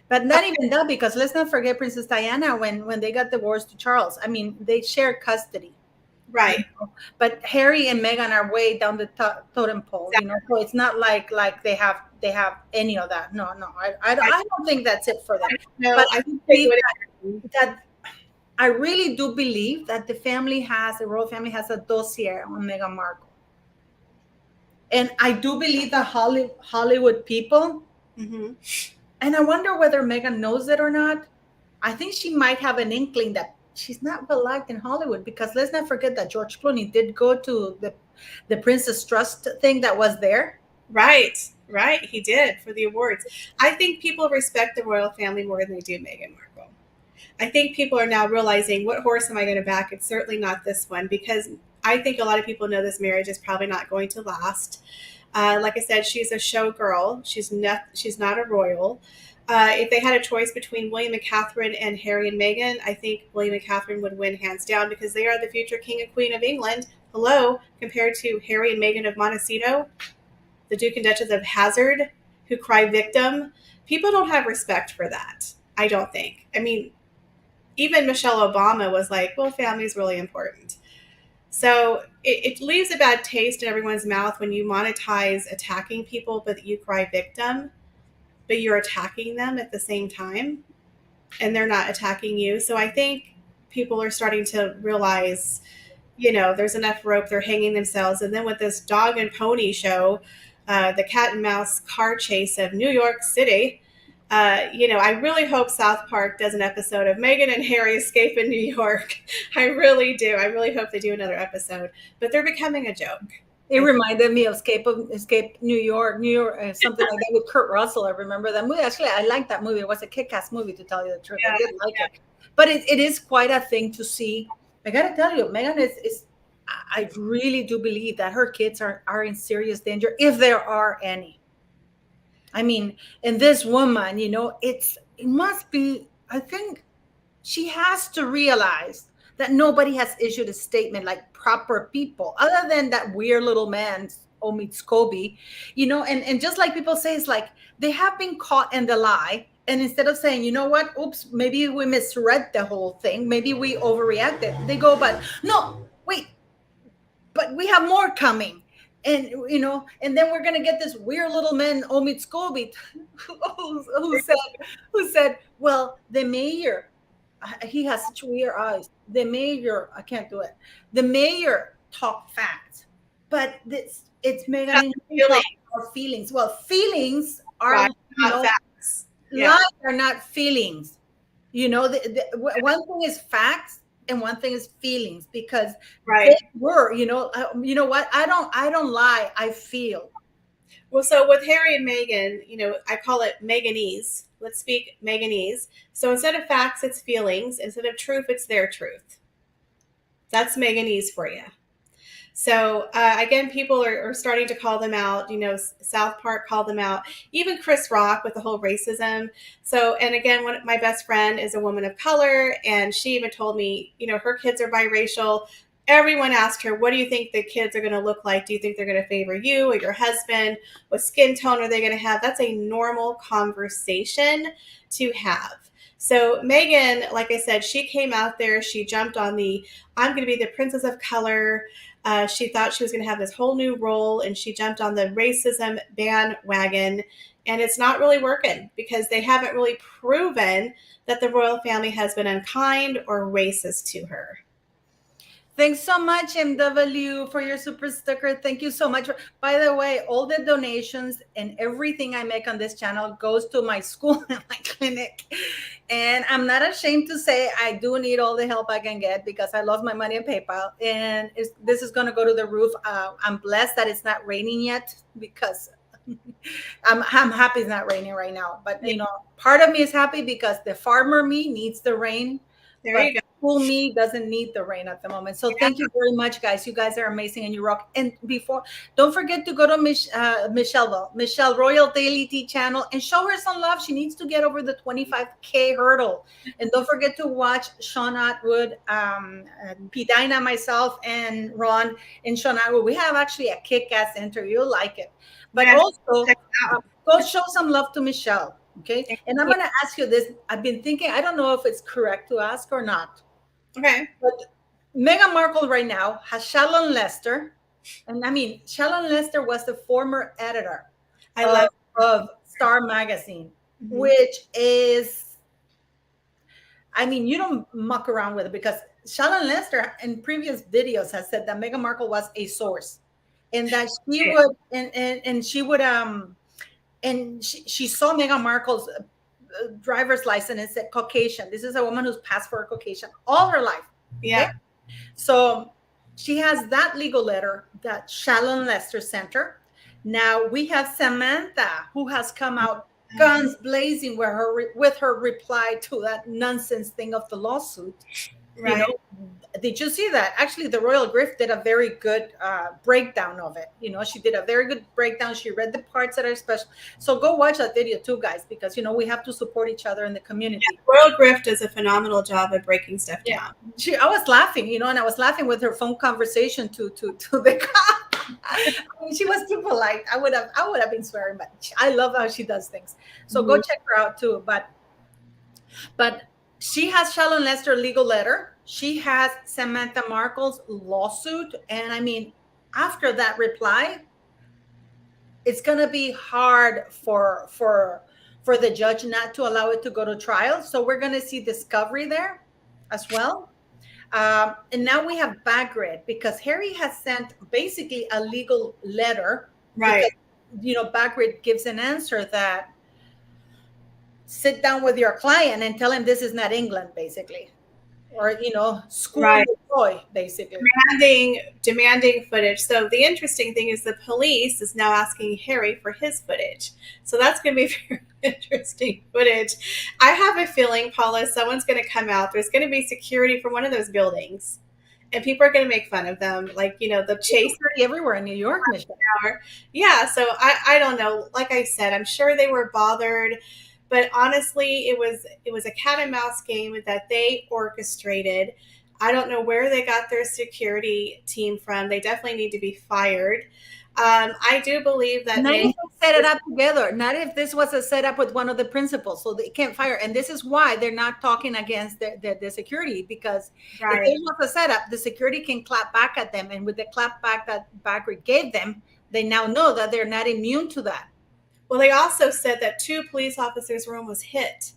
But not even that, because let's not forget Princess Diana when they got divorced to Charles. I mean, they share custody. You right. know? But Harry and Meghan are way down the totem pole. You know, so it's not like they have any of that. No, no, I, I don't think that's it for them. I know. But I I think they believe do it. that I really do believe that the royal family has a dossier on Meghan Markle. And I do believe that Hollywood people, Mm-hmm. and I wonder whether Megan knows it or not. I think she might have an inkling that she's not well liked in Hollywood, because let's not forget that George Clooney did go to the Princess Trust thing that was there. Right, right. He did for the awards. I think people respect the royal family more than they do Meghan Markle. I think people are now realizing, what horse am I going to back? It's certainly not this one, because I think a lot of people know this marriage is probably not going to last. Like I said, she's a showgirl. She's not a royal. If they had a choice between William and Catherine and Harry and Meghan, I think William and Catherine would win hands down, because they are the future king and queen of England. Hello, compared to Harry and Meghan of Montecito, the Duke and Duchess of Hazard, who cry victim. People don't have respect for that. I don't think. I mean, even Michelle Obama was like, well, family is really important. So it leaves a bad taste in everyone's mouth when you monetize attacking people, but you cry victim, but you're attacking them at the same time, and they're not attacking you. So I think people are starting to realize, there's enough rope. They're hanging themselves. And then with this dog and pony show, the cat and mouse car chase of New York City, I really hope South Park does an episode of Meghan and Harry escape in New York. I really do. I really hope they do another episode. But they're becoming a joke. It reminded me of Escape New York, something like that with Kurt Russell. I remember that movie. Actually, I liked that movie. It was a kick-ass movie, to tell you the truth. Yeah, I did like yeah. it. But it is quite a thing to see. I gotta tell you, Megan is I really do believe that her kids are in serious danger, if there are any. I mean, and this woman, it must be, I think she has to realize that nobody has issued a statement like proper people, other than that weird little man, Omid Scobie, and just like people say, it's like they have been caught in the lie. And instead of saying, you know what, oops, maybe we misread the whole thing, maybe we overreacted, they go, but no, wait, but we have more coming. And then we're gonna get this weird little man, Omid Scobie, who said, well, the mayor, he has such weird eyes. The mayor, I can't do it. The mayor talked facts, but it's Megan That's and feeling, our feelings. Well, feelings are, right? Not facts. Yeah, lies are not feelings. One thing is facts and one thing is feelings, because they right. were, what? I don't lie. I feel. Well, so with Harry and Meghan, I call it Meghanese. Let's speak Meghanese. So instead of facts, it's feelings. Instead of truth, it's their truth. That's Meghanese for you. So again, people are starting to call them out. South Park called them out. Even Chris Rock with the whole racism. So, and again, my best friend is a woman of color, and she even told me, her kids are biracial. Everyone asked her, what do you think the kids are going to look like? Do you think they're going to favor you or your husband? What skin tone are they going to have? That's a normal conversation to have. So Meghan, like I said, she came out there. She jumped on I'm going to be the princess of color. She thought she was going to have this whole new role, and she jumped on the racism bandwagon. And it's not really working, because they haven't really proven that the royal family has been unkind or racist to her. Thanks so much, MW, for your super sticker. Thank you so much. By the way, all the donations and everything I make on this channel goes to my school and my clinic. And I'm not ashamed to say I do need all the help I can get, because I lost my money in PayPal. And this is going to go to the roof. I'm blessed that it's not raining yet, because I'm happy it's not raining right now. But, part of me is happy because the farmer me needs the rain. There But you go. School me doesn't need the rain at the moment. So thank you very much, guys. You guys are amazing and you rock. And before, don't forget to go to Michelle Royal Daily Tea channel and show her some love. She needs to get over the 25K hurdle. And don't forget to watch Sean Atwood, P. Dinah, myself, and Ron and Sean Atwood. We have actually a kick-ass interview. You'll like it. But Yeah, also, check it out. go show some love to Michelle. Okay. And I'm going to ask you this. I've been thinking, I don't know if it's correct to ask or not. Okay. But Meghan Markle right now has Shalon Lester. And I mean, Shalon Lester was the former editor of Star Magazine, which is, I mean, you don't muck around with it because Shalon Lester in previous videos has said that Meghan Markle was a source and that she would, and she would, and she saw Meghan Markle's driver's license and said Caucasian. This is a woman who's passed for a Caucasian all her life. Yeah. Okay? So she has that legal letter that Shalon Lester sent her. Now we have Samantha, who has come out guns blazing with her reply to that nonsense thing of the lawsuit. Right. You know, did you see that? Actually, the Royal Grift did a very good breakdown of it. You know, she did a very good breakdown. She read the parts that are special. So go watch that video too, guys, because, you know, we have to support each other in the community. Yeah, Royal Grift does a phenomenal job at breaking stuff down. I was laughing, you know, and I was laughing with her phone conversation to the cop. I mean, she was too polite. I would have been swearing, but I love how she does things. So go check her out too. But she has Shalon Lester legal letter. She has Samantha Markle's lawsuit. And I mean, after that reply, it's going to be hard for the judge not to allow it to go to trial. So we're going to see discovery there as well. And now we have Bagrid because Harry has sent basically a legal letter. Right. Because, you know, Bagrid gives an answer that sit down with your client and tell him this is not England, basically. Or, you know, school the boy, basically. Demanding footage. So the interesting thing is the police is now asking Harry for his footage. So that's going to be very interesting footage. I have a feeling, Paula, someone's going to come out. There's going to be security from one of those buildings. And people are going to make fun of them. Like, you know, the chase everywhere in New York, Michelle. Yeah. So I don't know. Like I said, I'm sure they were bothered. But honestly, it was a cat and mouse game that they orchestrated. I don't know where they got their security team from. They definitely need to be fired. I do believe that not if they set it up together. Not if this was a setup with one of the principals, so they can't fire. And this is why they're not talking against the security, because if there was a setup, the security can clap back at them. And with the clap back that Bagrid gave them, they now know that they're not immune to that. Well, they also said that 2 police officers were almost hit,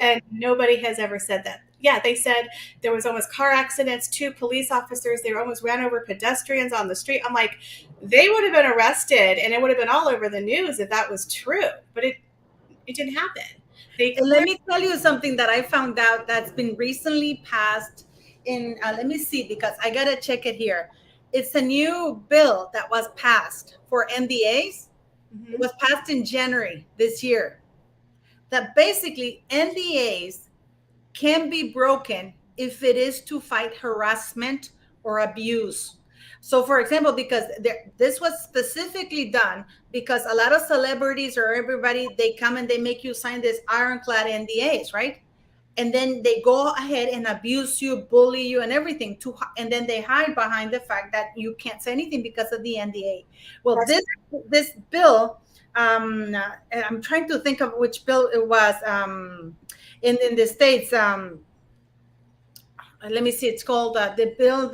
and nobody has ever said that. Yeah, they said there was almost car accidents, 2 police officers, they almost ran over pedestrians on the street. I'm like, they would have been arrested, and it would have been all over the news if that was true, but it didn't happen. Let me tell you something that I found out that's been recently passed in, let me see, because I got to check it here. It's a new bill that was passed for NDAs. It was passed in January this year, that basically NDAs can be broken if it is to fight harassment or abuse. So for example, because this was specifically done because a lot of celebrities or everybody, they come and they make you sign this ironclad NDAs, right? And then they go ahead and abuse you, bully you, and everything. And then they hide behind the fact that you can't say anything because of the NDA. Well, this bill, I'm trying to think of which bill it was in the States. Let me see. It's called the bill.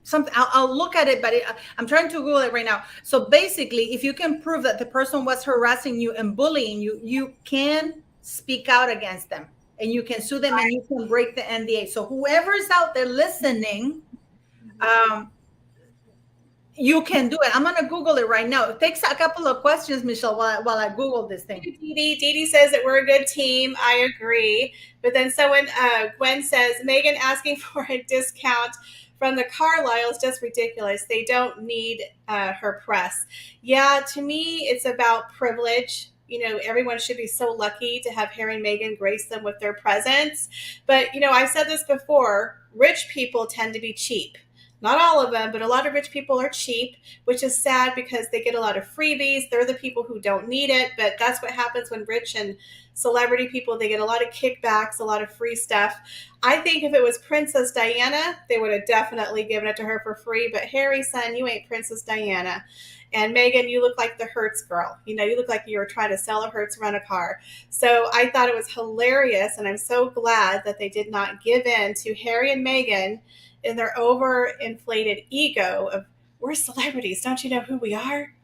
Something. I'll look at it, but I'm trying to Google it right now. So basically, if you can prove that the person was harassing you and bullying you, you can speak out against them. And you can sue them and you can break the NDA. So whoever's out there listening, you can do it. I'm going to Google it right now. It takes a couple of questions, Michelle, while I Google this thing. Dee says that we're a good team. I agree. But then someone, Gwen says, Meghan asking for a discount from the Carlisle is just ridiculous. They don't need her press. Yeah, to me, it's about privilege. everyone should be so lucky to have Harry and Meghan grace them with their presence. But, I've said this before, rich people tend to be cheap. Not all of them, but a lot of rich people are cheap, which is sad because they get a lot of freebies. They're the people who don't need it, but that's what happens when rich and celebrity people, they get a lot of kickbacks, a lot of free stuff. I think if it was Princess Diana, they would have definitely given it to her for free, but Harry, son, you ain't Princess Diana. And Meghan, you look like the Hertz girl. You look like you were trying to sell a Hertz rent-a-car. So I thought it was hilarious, and I'm so glad that they did not give in to Harry and Meghan in their overinflated ego of, we're celebrities. Don't you know who we are?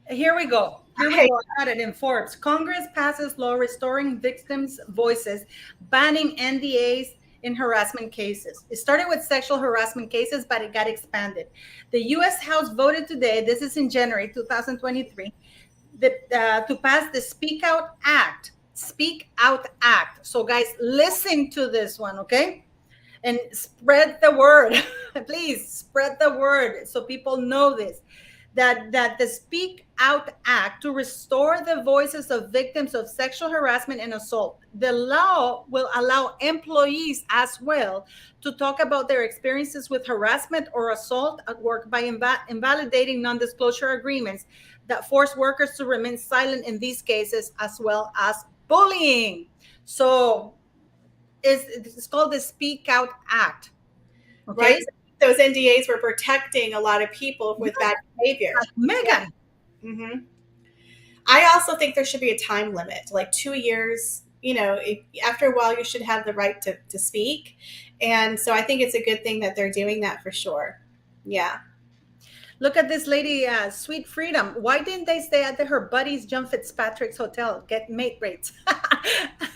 Here we go. Here we go. I got it in Forbes. Congress passes law restoring victims' voices, banning NDAs in harassment cases. It started with sexual harassment cases, but it got expanded. The U.S. House voted today, this is in January 2023, to pass the Speak Out Act. Speak Out Act. So guys, listen to this one, okay? And spread the word. Please spread the word so people know this. That the Speak Out Act to restore the voices of victims of sexual harassment and assault. The law will allow employees as well to talk about their experiences with harassment or assault at work by invalidating non-disclosure agreements that force workers to remain silent in these cases, as well as bullying. So it's called the Speak Out Act. Okay. Right. Those NDAs were protecting a lot of people with bad behavior. Meghan. Mm-hmm. I also think there should be a time limit, like 2 years. After a while, you should have the right to speak. And so I think it's a good thing that they're doing that for sure. Yeah. Look at this lady, Sweet Freedom. Why didn't they stay at her buddy's John Fitzpatrick's hotel, get mate rates? That's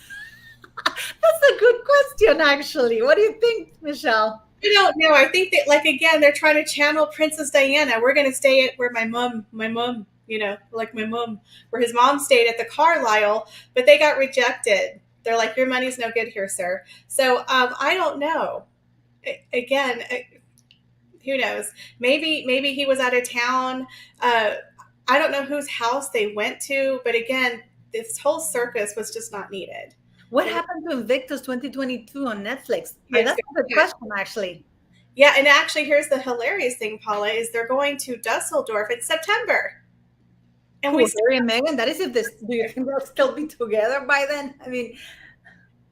a good question, actually. What do you think, Michelle? I don't know. I think that, again, they're trying to channel Princess Diana. We're going to stay at where my mom, like my mom, where his mom stayed at the Carlisle, but they got rejected. They're like, your money's no good here, sir. So I don't know. Again, who knows? Maybe he was out of town. I don't know whose house they went to, but again, this whole circus was just not needed. What happened to Invictus 2022 on Netflix? That's a good question, actually. Yeah, and actually, here's the hilarious thing, Paula, is they're going to Dusseldorf in September. And Harry and Meghan, that is, do you think they'll still be together by then? I mean,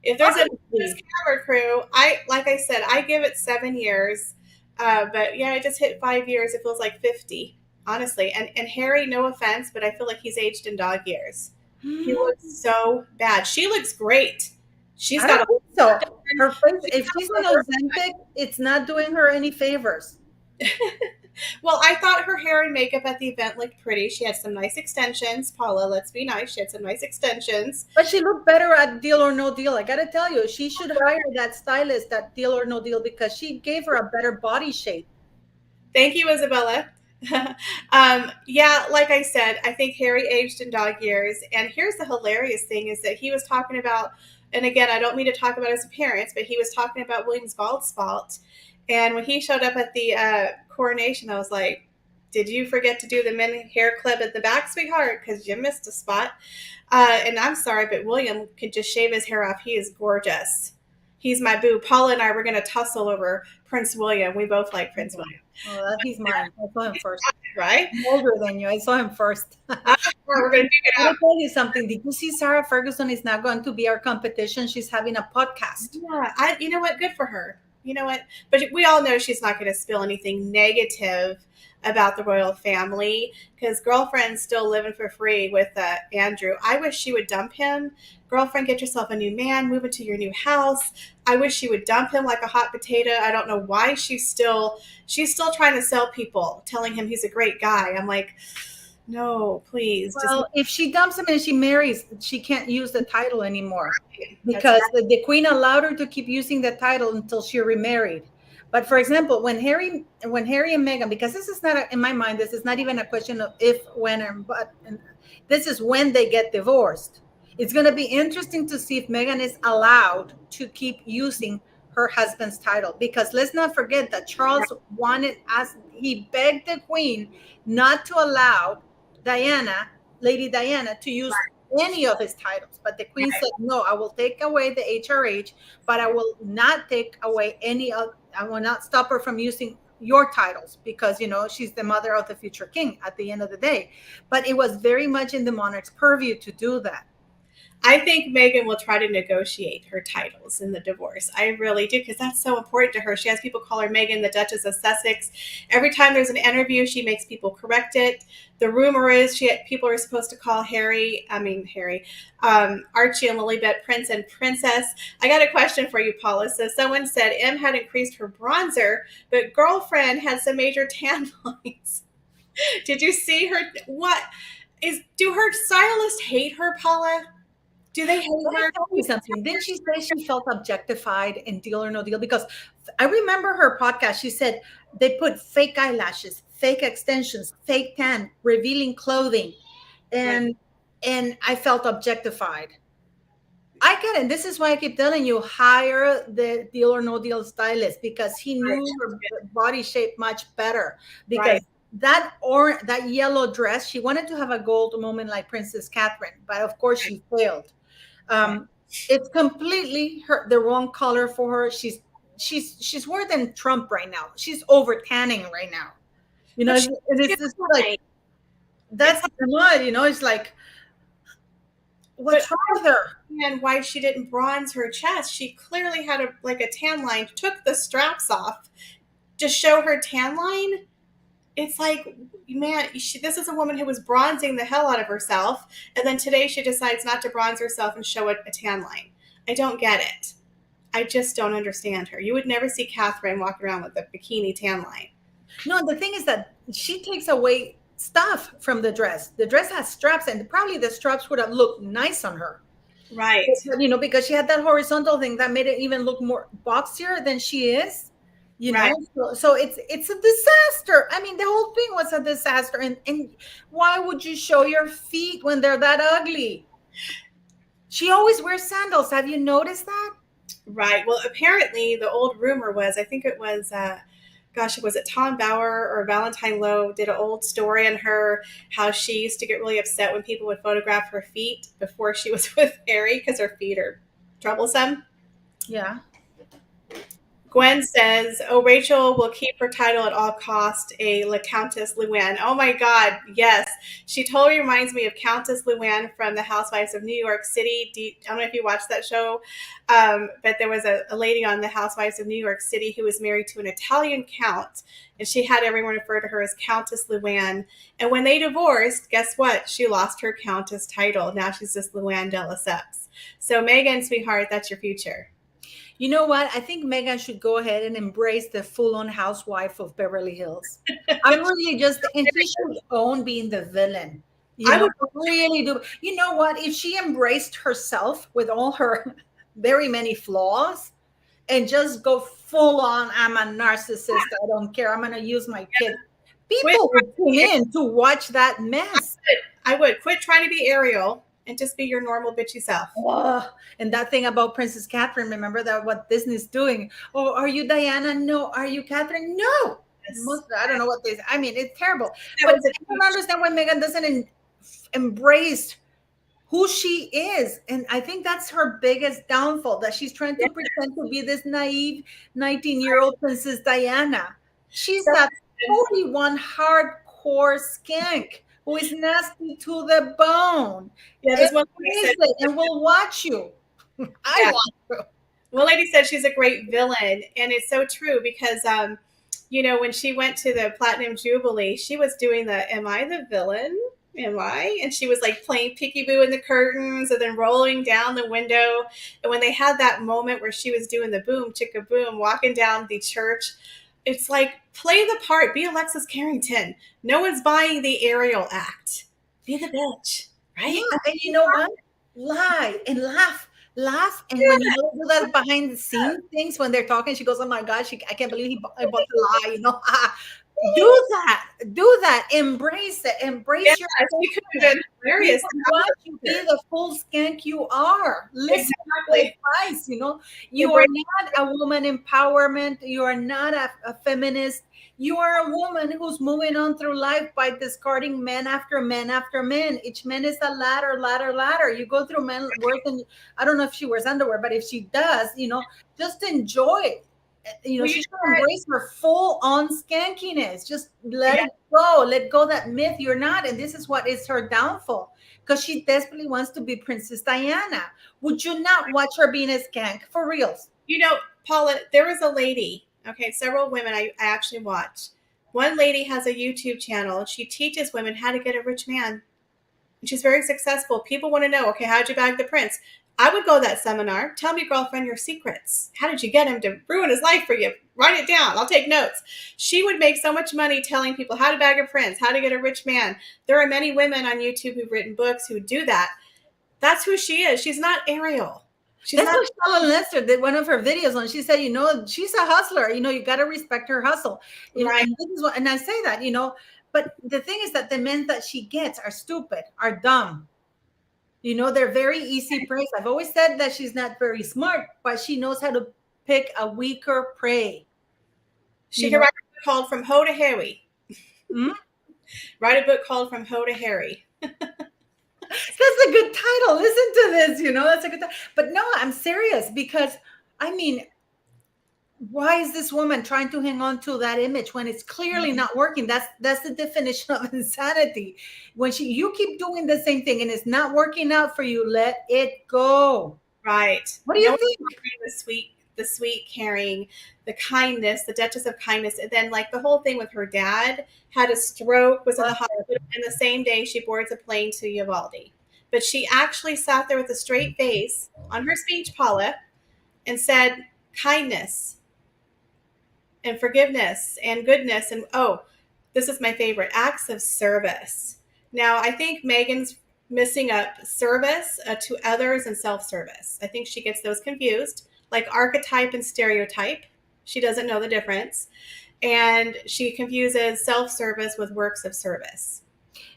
if there's this camera crew, like I said, I give it 7 years. But yeah, I just hit 5 years. It feels like 50, honestly. And Harry, no offense, but I feel like he's aged in dog years. He looks so bad. She looks great. She's got so her face. If she's on Ozempic, it's not doing her any favors. Well, I thought her hair and makeup at the event looked pretty. She had some nice extensions. Paula, let's be nice. She had some nice extensions. But she looked better at Deal or No Deal. I got to tell you, she should hire that stylist at Deal or No Deal because she gave her a better body shape. Thank you, Isabella. Yeah, like I said, I think Harry aged in dog years. And here's the hilarious thing is that he was talking about, and again, I don't mean to talk about his appearance, but he was talking about William's bald spot. And when he showed up at the coronation, I was like, did you forget to do the mini hair clip at the back, sweetheart? Because you missed a spot. And I'm sorry, but William could just shave his hair off. He is gorgeous. He's my boo. Paula and I were going to tussle over Prince William. We both like Prince William. Oh, he's mine. I saw him first. Right? I'm older than you. I saw him first. We're going to pick it up. I'll tell you something. Did you see Sarah Ferguson is now going to be our competition? She's having a podcast. Yeah. You know what? Good for her. You know what? But we all know she's not going to spill anything negative about the royal family because girlfriend's still living for free with Andrew. I wish she would dump him. Girlfriend, get yourself a new man, move into your new house. I wish she would dump him like a hot potato. I don't know why she's still trying to sell people, telling him he's a great guy. I'm like, no, please. Well, if she dumps him and she marries, she can't use the title anymore because the queen allowed her to keep using the title until she remarried. But for example, when Harry and Meghan, because this is not in my mind, this is not even a question of if, when, and but. And this is when they get divorced. It's going to be interesting to see if Meghan is allowed to keep using her husband's title, because let's not forget that Charles he begged the queen not to allow Lady Diana, to use any of his titles. But the queen said, no, I will take away the HRH, but I will not take away any of, I will not stop her from using your titles because, she's the mother of the future king at the end of the day. But it was very much in the monarch's purview to do that. I think Meghan will try to negotiate her titles in the divorce. I really do, because that's so important to her. She has people call her Meghan, the Duchess of Sussex. Every time there's an interview, she makes people correct it. The rumor is people are supposed to call Archie and Lilibet Prince and Princess. I got a question for you, Paula. So someone said M had increased her bronzer, but girlfriend had some major tan lines. Did you see her? Do her stylists hate her, Paula? Do they hate Let me her? tell you something. Didn't she say she felt objectified in Deal or No Deal? Because I remember her podcast. She said they put fake eyelashes, fake extensions, fake tan, revealing clothing, and I felt objectified. I get it. This is why I keep telling you, hire the Deal or No Deal stylist because he knew her body shape much better. Because that yellow dress, she wanted to have a gold moment like Princess Catherine, but of course she failed. It's completely the wrong color for her. She's worse than Trump right now. She's over tanning right now. It's just like that's the mud. It's like what's wrong with her? And why she didn't bronze her chest? She clearly had a tan line. Took the straps off to show her tan line. It's like, man, this is a woman who was bronzing the hell out of herself, and then today she decides not to bronze herself and show a tan line. I don't get it. I just don't understand her. You would never see Catherine walking around with a bikini tan line. No, the thing is that she takes away stuff from the dress. The dress has straps, and probably the straps would have looked nice on her. Right. Because she had that horizontal thing that made it even look more boxier than she is. Right. So it's a disaster. I mean, the whole thing was a disaster. And why would you show your feet when they're that ugly? She always wears sandals. Have you noticed that? Right. Well, apparently the old rumor was, I think it was, was it Tom Bauer or Valentine Lowe did an old story on her, how she used to get really upset when people would photograph her feet before she was with Harry because her feet are troublesome. Yeah. Gwen says, oh, Rachel will keep her title at all cost, a La Countess Luann. Oh, my God, yes. She totally reminds me of Countess Luann from The Housewives of New York City. I don't know if you watched that show, but there was a lady on The Housewives of New York City who was married to an Italian count, and she had everyone refer to her as Countess Luann. And when they divorced, guess what? She lost her Countess title. Now she's just Luann de Lesseps. So, Meghan, sweetheart, that's your future. You know what? I think Meghan should go ahead and embrace the full-on housewife of Beverly Hills. I'm really and she should own being the villain. I would really do. You know what? If she embraced herself with all her very many flaws and just go full on, I'm a narcissist. I don't care. I'm going to use my kid. People would tune in to watch that mess. I would. Quit trying to be Ariel and just be your normal bitchy self. And that thing about Princess Catherine, remember that what Disney's doing? Oh, are you Diana? No. Are you Catherine? No. Yes. I don't know what they say. I mean, it's terrible. But I don't understand why Meghan doesn't embrace who she is. And I think that's her biggest downfall, that she's trying to pretend to be this naive 19-year-old Princess Diana. She's that 41 hardcore skank who is nasty to the bone. Yeah, there's one lady said, and we'll watch you. I want to. One lady said she's a great villain, and it's so true because, when she went to the Platinum Jubilee, she was doing the "Am I the villain? Am I?" And she was like playing peekaboo in the curtains and then rolling down the window. And when they had that moment where she was doing the boom chicka boom, walking down the church. It's like, play the part. Be Alexis Carrington. No one's buying the Ariel act. Be the bitch, right? Yeah, and you know what? Lie and laugh. And when you do that behind the scenes things, when they're talking, she goes, oh my gosh, I can't believe I bought the lie, Do that. Embrace it. Embrace your. You could have been hilarious. You be the full skank you are. Listen to advice. You are not a woman empowerment. You are not a feminist. You are a woman who's moving on through life by discarding men after men after men. Each man is a ladder, ladder, ladder. You go through men worth, and I don't know if she wears underwear, but if she does, just enjoy. Well, you She should know what? embrace her full on skankiness. Just let Yeah, it go. Let go that myth. You're not. And this is what is her downfall, because she desperately wants to be Princess Diana. Would you not watch her being a skank for reals? you know, Paula, there was a lady, okay, several women I actually watched. One lady has a YouTube channel. She teaches women how to get a rich man. And she's very successful. People want to know, okay, how'd you bag the prince? I would go to that seminar. Tell me, girlfriend, your secrets. How did you get him to ruin his life for you? Write it down. I'll take notes. She would make so much money telling people how to bag a prince, how to get a rich man. There are many women on YouTube who've written books who do that. That's who she is. She's not Ariel. She's That's not. what Charlotte Lester did one of her videos on. She said, she's a hustler. You got to respect her hustle. Right. And this is what, and I say that, but the thing is that the men that she gets are stupid, are dumb. They're very easy prey. I've always said that she's not very smart, but she knows how to pick a weaker prey. She can write a book called From Ho to Harry. Hmm? Write a book called From Ho to Harry. That's a good title. Listen to this, that's a good title. But no, I'm serious, because I mean, why is this woman trying to hang on to that image when it's clearly not working? That's the definition of insanity. When you keep doing the same thing and it's not working out for you, let it go. Right. What do you think? The sweet, caring, the kindness, the Duchess of Kindness, and then like the whole thing with her dad had a stroke, was in the hospital, and the same day she boards a plane to Uvalde. But she actually sat there with a straight face on her speech, Paula, and said kindness and forgiveness and goodness, and this is my favorite, acts of service. Now I think Meghan's missing up service to others and self-service. I think she gets those confused, like archetype and stereotype. She doesn't know the difference, and she confuses self-service with works of service.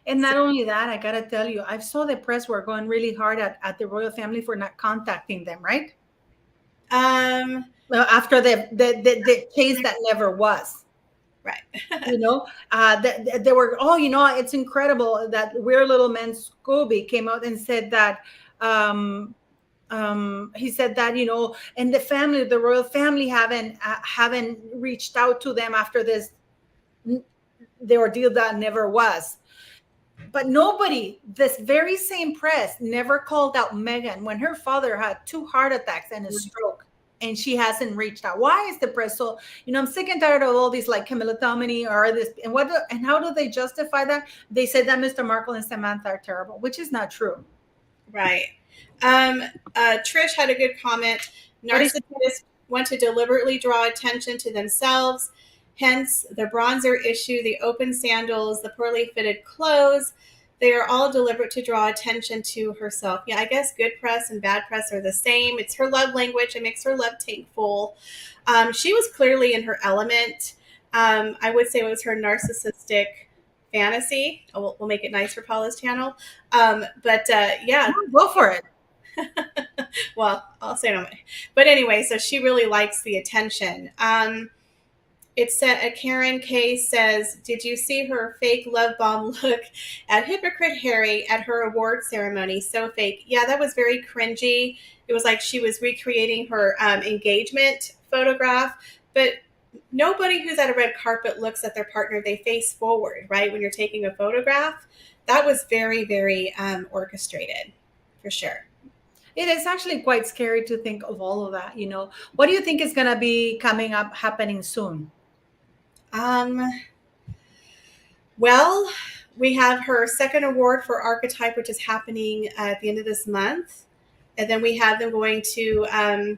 And not only that, I gotta tell you, I saw the press were going really hard at the royal family for not contacting them, right? Well, after the case that never was. Right. They were, it's incredible that Weird Little Man Scooby came out and said that he said that, and the royal family haven't reached out to them after the ordeal that never was. But nobody, this very same press, never called out Meghan when her father had 2 heart attacks and a stroke, and she hasn't reached out. Why is the press so? I'm sick and tired of all these like Camilla Tominey or this, and how do they justify that? They said that Mr. Markle and Samantha are terrible, which is not true. Right. Trish had a good comment. Narcissists want to deliberately draw attention to themselves, hence the bronzer issue, the open sandals, the poorly fitted clothes. They are all deliberate to draw attention to herself. Yeah, I guess good press and bad press are the same. It's her love language. It makes her love tank full. She was clearly in her element. I would say it was her narcissistic fantasy. We'll make it nice for Paula's channel. Yeah. Go for it. Well, I'll say no. But anyway, so she really likes the attention. It said, a Karen K says, did you see her fake love bomb look at hypocrite Harry at her award ceremony? So fake. Yeah, that was very cringy. It was like she was recreating her engagement photograph. But nobody who's at a red carpet looks at their partner. They face forward, right? When you're taking a photograph. That was very, very orchestrated, for sure. It is actually quite scary to think of all of that. What do you think is going to be coming up, happening soon? Well, we have her second award for Archetype, which is happening at the end of this month. And then we have them going to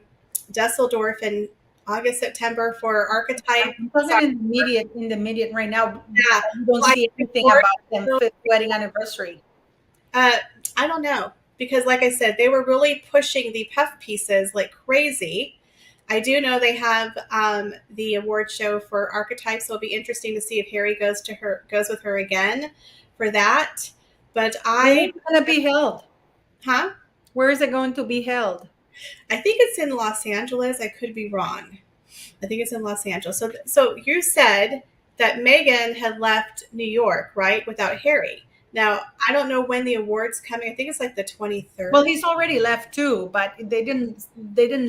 Dusseldorf in August, September for Archetype. In the immediate right now. Yeah. You don't see anything about them 5th wedding anniversary. I don't know. Because like I said, they were really pushing the puff pieces like crazy. I do know they have the award show for Archetype, so it'll be interesting to see if Harry goes with her again for that. But where is it going to be held? Huh? Where is it going to be held? I think it's in Los Angeles. I could be wrong. I think it's in Los Angeles. So you said that Meghan had left New York, right, without Harry. Now, I don't know when the award's coming. I think it's like the Well, 23rd. he's already left too, but they didn't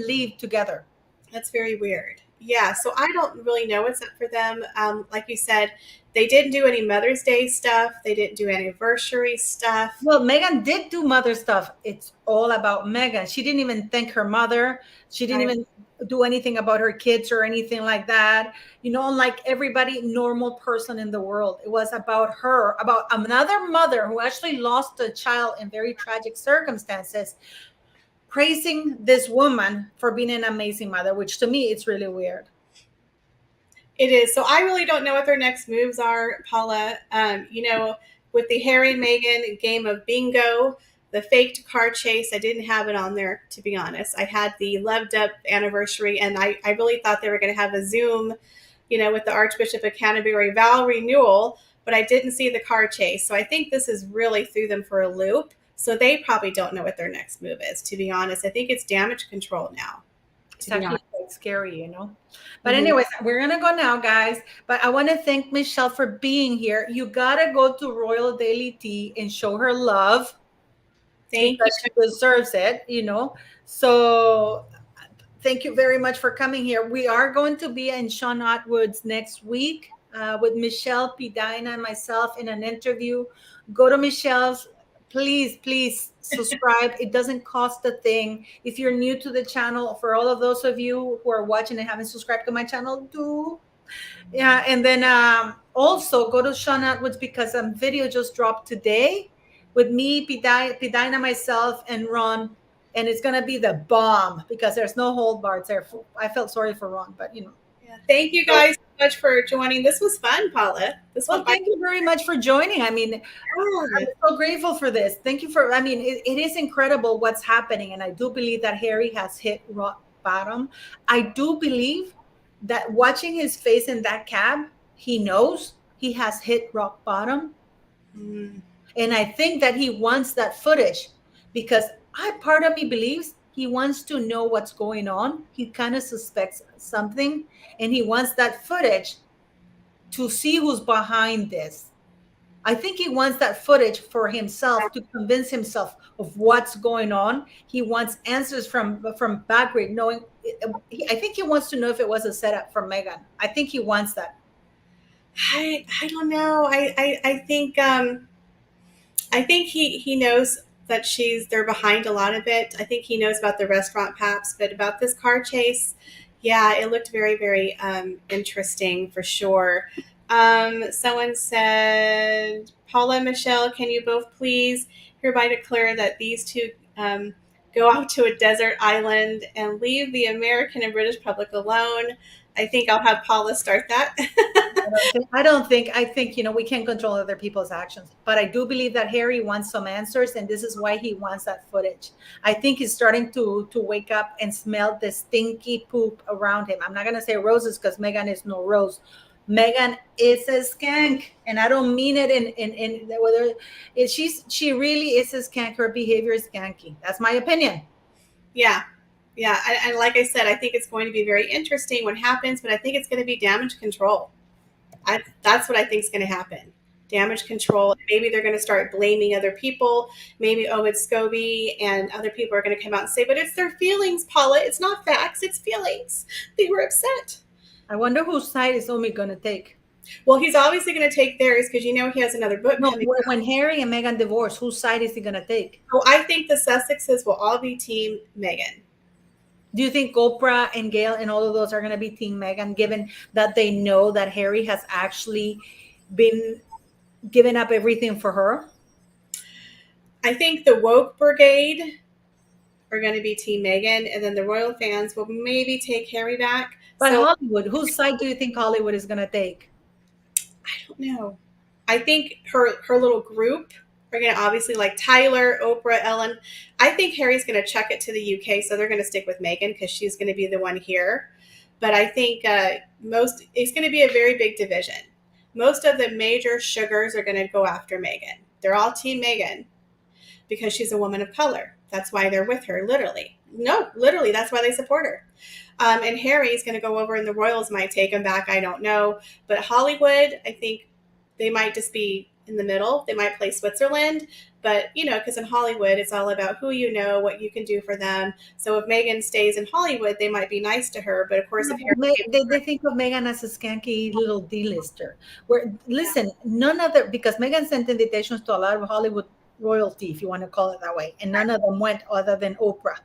leave together. That's very weird. Yeah, so I don't really know what's up for them. Like you said, they didn't do any Mother's Day stuff. They didn't do anniversary stuff. Well, Megan did do mother stuff. It's all about Megan. She didn't even thank her mother. She didn't I, even do anything about her kids or anything like that. Like everybody normal person in the world. It was about her, about another mother who actually lost a child in very tragic circumstances, praising this woman for being an amazing mother, which to me it's really weird. it is. So I really don't know what their next moves are, Paula. With the Harry Meghan game of bingo, the faked car chase, I didn't have it on there, to be honest. I had the loved up anniversary, and I really thought they were going to have a Zoom, with the Archbishop of Canterbury vow renewal, but I didn't see the car chase. So I think this is really threw them for a loop. So they probably don't know what their next move is, to be honest. I think it's damage control now, It's to be actually honest. quite scary. But Mhm. anyways, we're gonna go now, guys. But I want to thank Michelle for being here. You gotta go to Royal Daily Tea and show her love Thank you. because she deserves it. So thank you very much for coming here. We are going to be in Sean Otwood's next week with Michelle Pidina and myself in an interview. Go to Michelle's. Please, please subscribe. It doesn't cost a thing. If you're new to the channel, for all of those of you who are watching and haven't subscribed to my channel, do. Yeah, and then also go to Sean Atwood's because a video just dropped today with me, Pidina, myself, and Ron, and it's gonna be the bomb because there's no hold bars there. I felt sorry for Ron, but Yeah, thank you So, guys so much for joining. This was fun, Paula. This well, went by. thank you very much for joining. I mean, I'm Yeah. so grateful for this. Thank you for. I mean, it is incredible what's happening, and I do believe that Harry has hit rock bottom. I do believe that watching his face in that cab, he knows he has hit rock bottom. Mm. And I think that he wants that footage because part of me believes he wants to know what's going on. He kind of suspects something and he wants that footage to see who's behind this. I think he wants that footage for himself to convince himself of what's going on. He wants answers from Bagrid, knowing. I think he wants to know if it was a setup for Meghan. I think he wants that. I don't know. I think he knows that they're behind a lot of it. I think he knows about the restaurant paps, but about this car chase, yeah, it looked very, very interesting for sure. Someone said, Paula and Michelle, can you both please hereby declare that these two go out to a desert island and leave the American and British public alone? I think I'll have Paula start that. I think we can't control other people's actions, but I do believe that Harry wants some answers, and this is why he wants that footage. I think he's starting to wake up and smell the stinky poop around him. I'm not gonna say roses because Meghan is no rose. Meghan is a skank, and I don't mean it in whether she really is a skank. Her behavior is skanky. That's my opinion. Yeah. Yeah. And like I said, I think it's going to be very interesting what happens, but I think it's going to be damage control. That's what I think is going to happen. Damage control. Maybe they're going to start blaming other people. Maybe, oh, it's Scobie, and other people are going to come out and say, but it's their feelings, Paula. It's not facts, it's feelings. They were upset. I wonder whose side is Omi gonna take. Well, he's obviously going to take theirs because he has another book No, coming out. when Harry and Meghan divorce, whose side is he gonna take? So I think the Sussexes will all be Team Meghan. Do you think Oprah and Gail and all of those are going to be Team Meghan, given that they know that Harry has actually been giving up everything for her? I think the woke brigade are going to be Team Meghan, and then the royal fans will maybe take Harry back. But So Hollywood, whose side do you think Hollywood is going to take? I don't know. I think her little group are going to obviously like Tyler, Oprah, Ellen. I think Harry's going to chuck it to the UK, so they're going to stick with Meghan because she's going to be the one here. But I think it's going to be a very big division. Most of the major sugars are going to go after Meghan. They're all Team Meghan because she's a woman of color. That's why they're with her, literally. No, literally, that's why they support her. And Harry's going to go over, and the Royals might take him back. I don't know. But Hollywood, I think they might just be in the middle. They might play Switzerland. But, because in Hollywood, it's all about who you know, what you can do for them. So if Meghan stays in Hollywood, they might be nice to her. But of course, if Harry They think of Meghan as a skanky little D-lister. Where listen, none of the because Meghan sent invitations to a lot of Hollywood royalty, if you want to call it that way, and none of them went other than Oprah.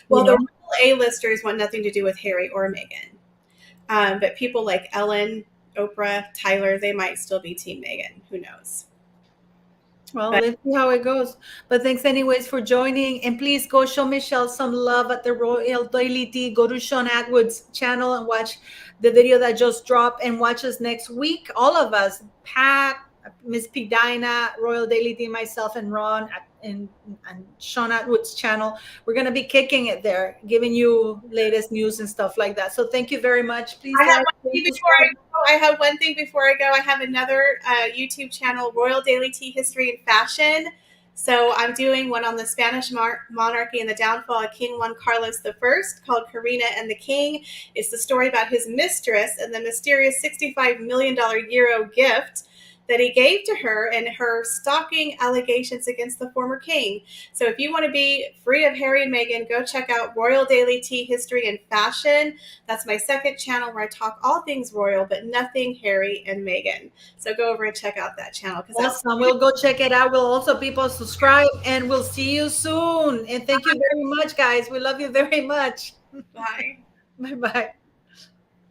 Well, the real A-listers want nothing to do with Harry or Meghan. But people like Ellen, Oprah, Tyler, they might still be Team Meghan. Who knows? Well, let's see how it goes. But thanks anyways for joining. And please go show Michelle some love at the Royal Daily Tea. Go to Sean Atwood's channel and watch the video that just dropped, and watch us next week. All of us, Pat, Miss P. Dinah, Royal Daily Tea, myself, and Ron, and Sean Atwood's channel. We're going to be kicking it there, giving you latest news and stuff like that. So thank you very much. Please I have one thing before I go. I have another YouTube channel, Royal Daily Tea History and Fashion. So I'm doing one on the Spanish monarchy and the downfall of King Juan Carlos I, called Karina and the King. It's the story about his mistress and the mysterious $65 million euro gift that he gave to her, and her stalking allegations against the former king. So if you want to be free of Harry and Meghan, go check out Royal Daily Tea History and Fashion. That's my second channel where I talk all things royal, but nothing Harry and Meghan. So go over and check out that channel. Awesome. We'll go check it out. We'll also people subscribe, and we'll see you soon. And thank you very much, guys. We love you very much. Bye. Bye-bye.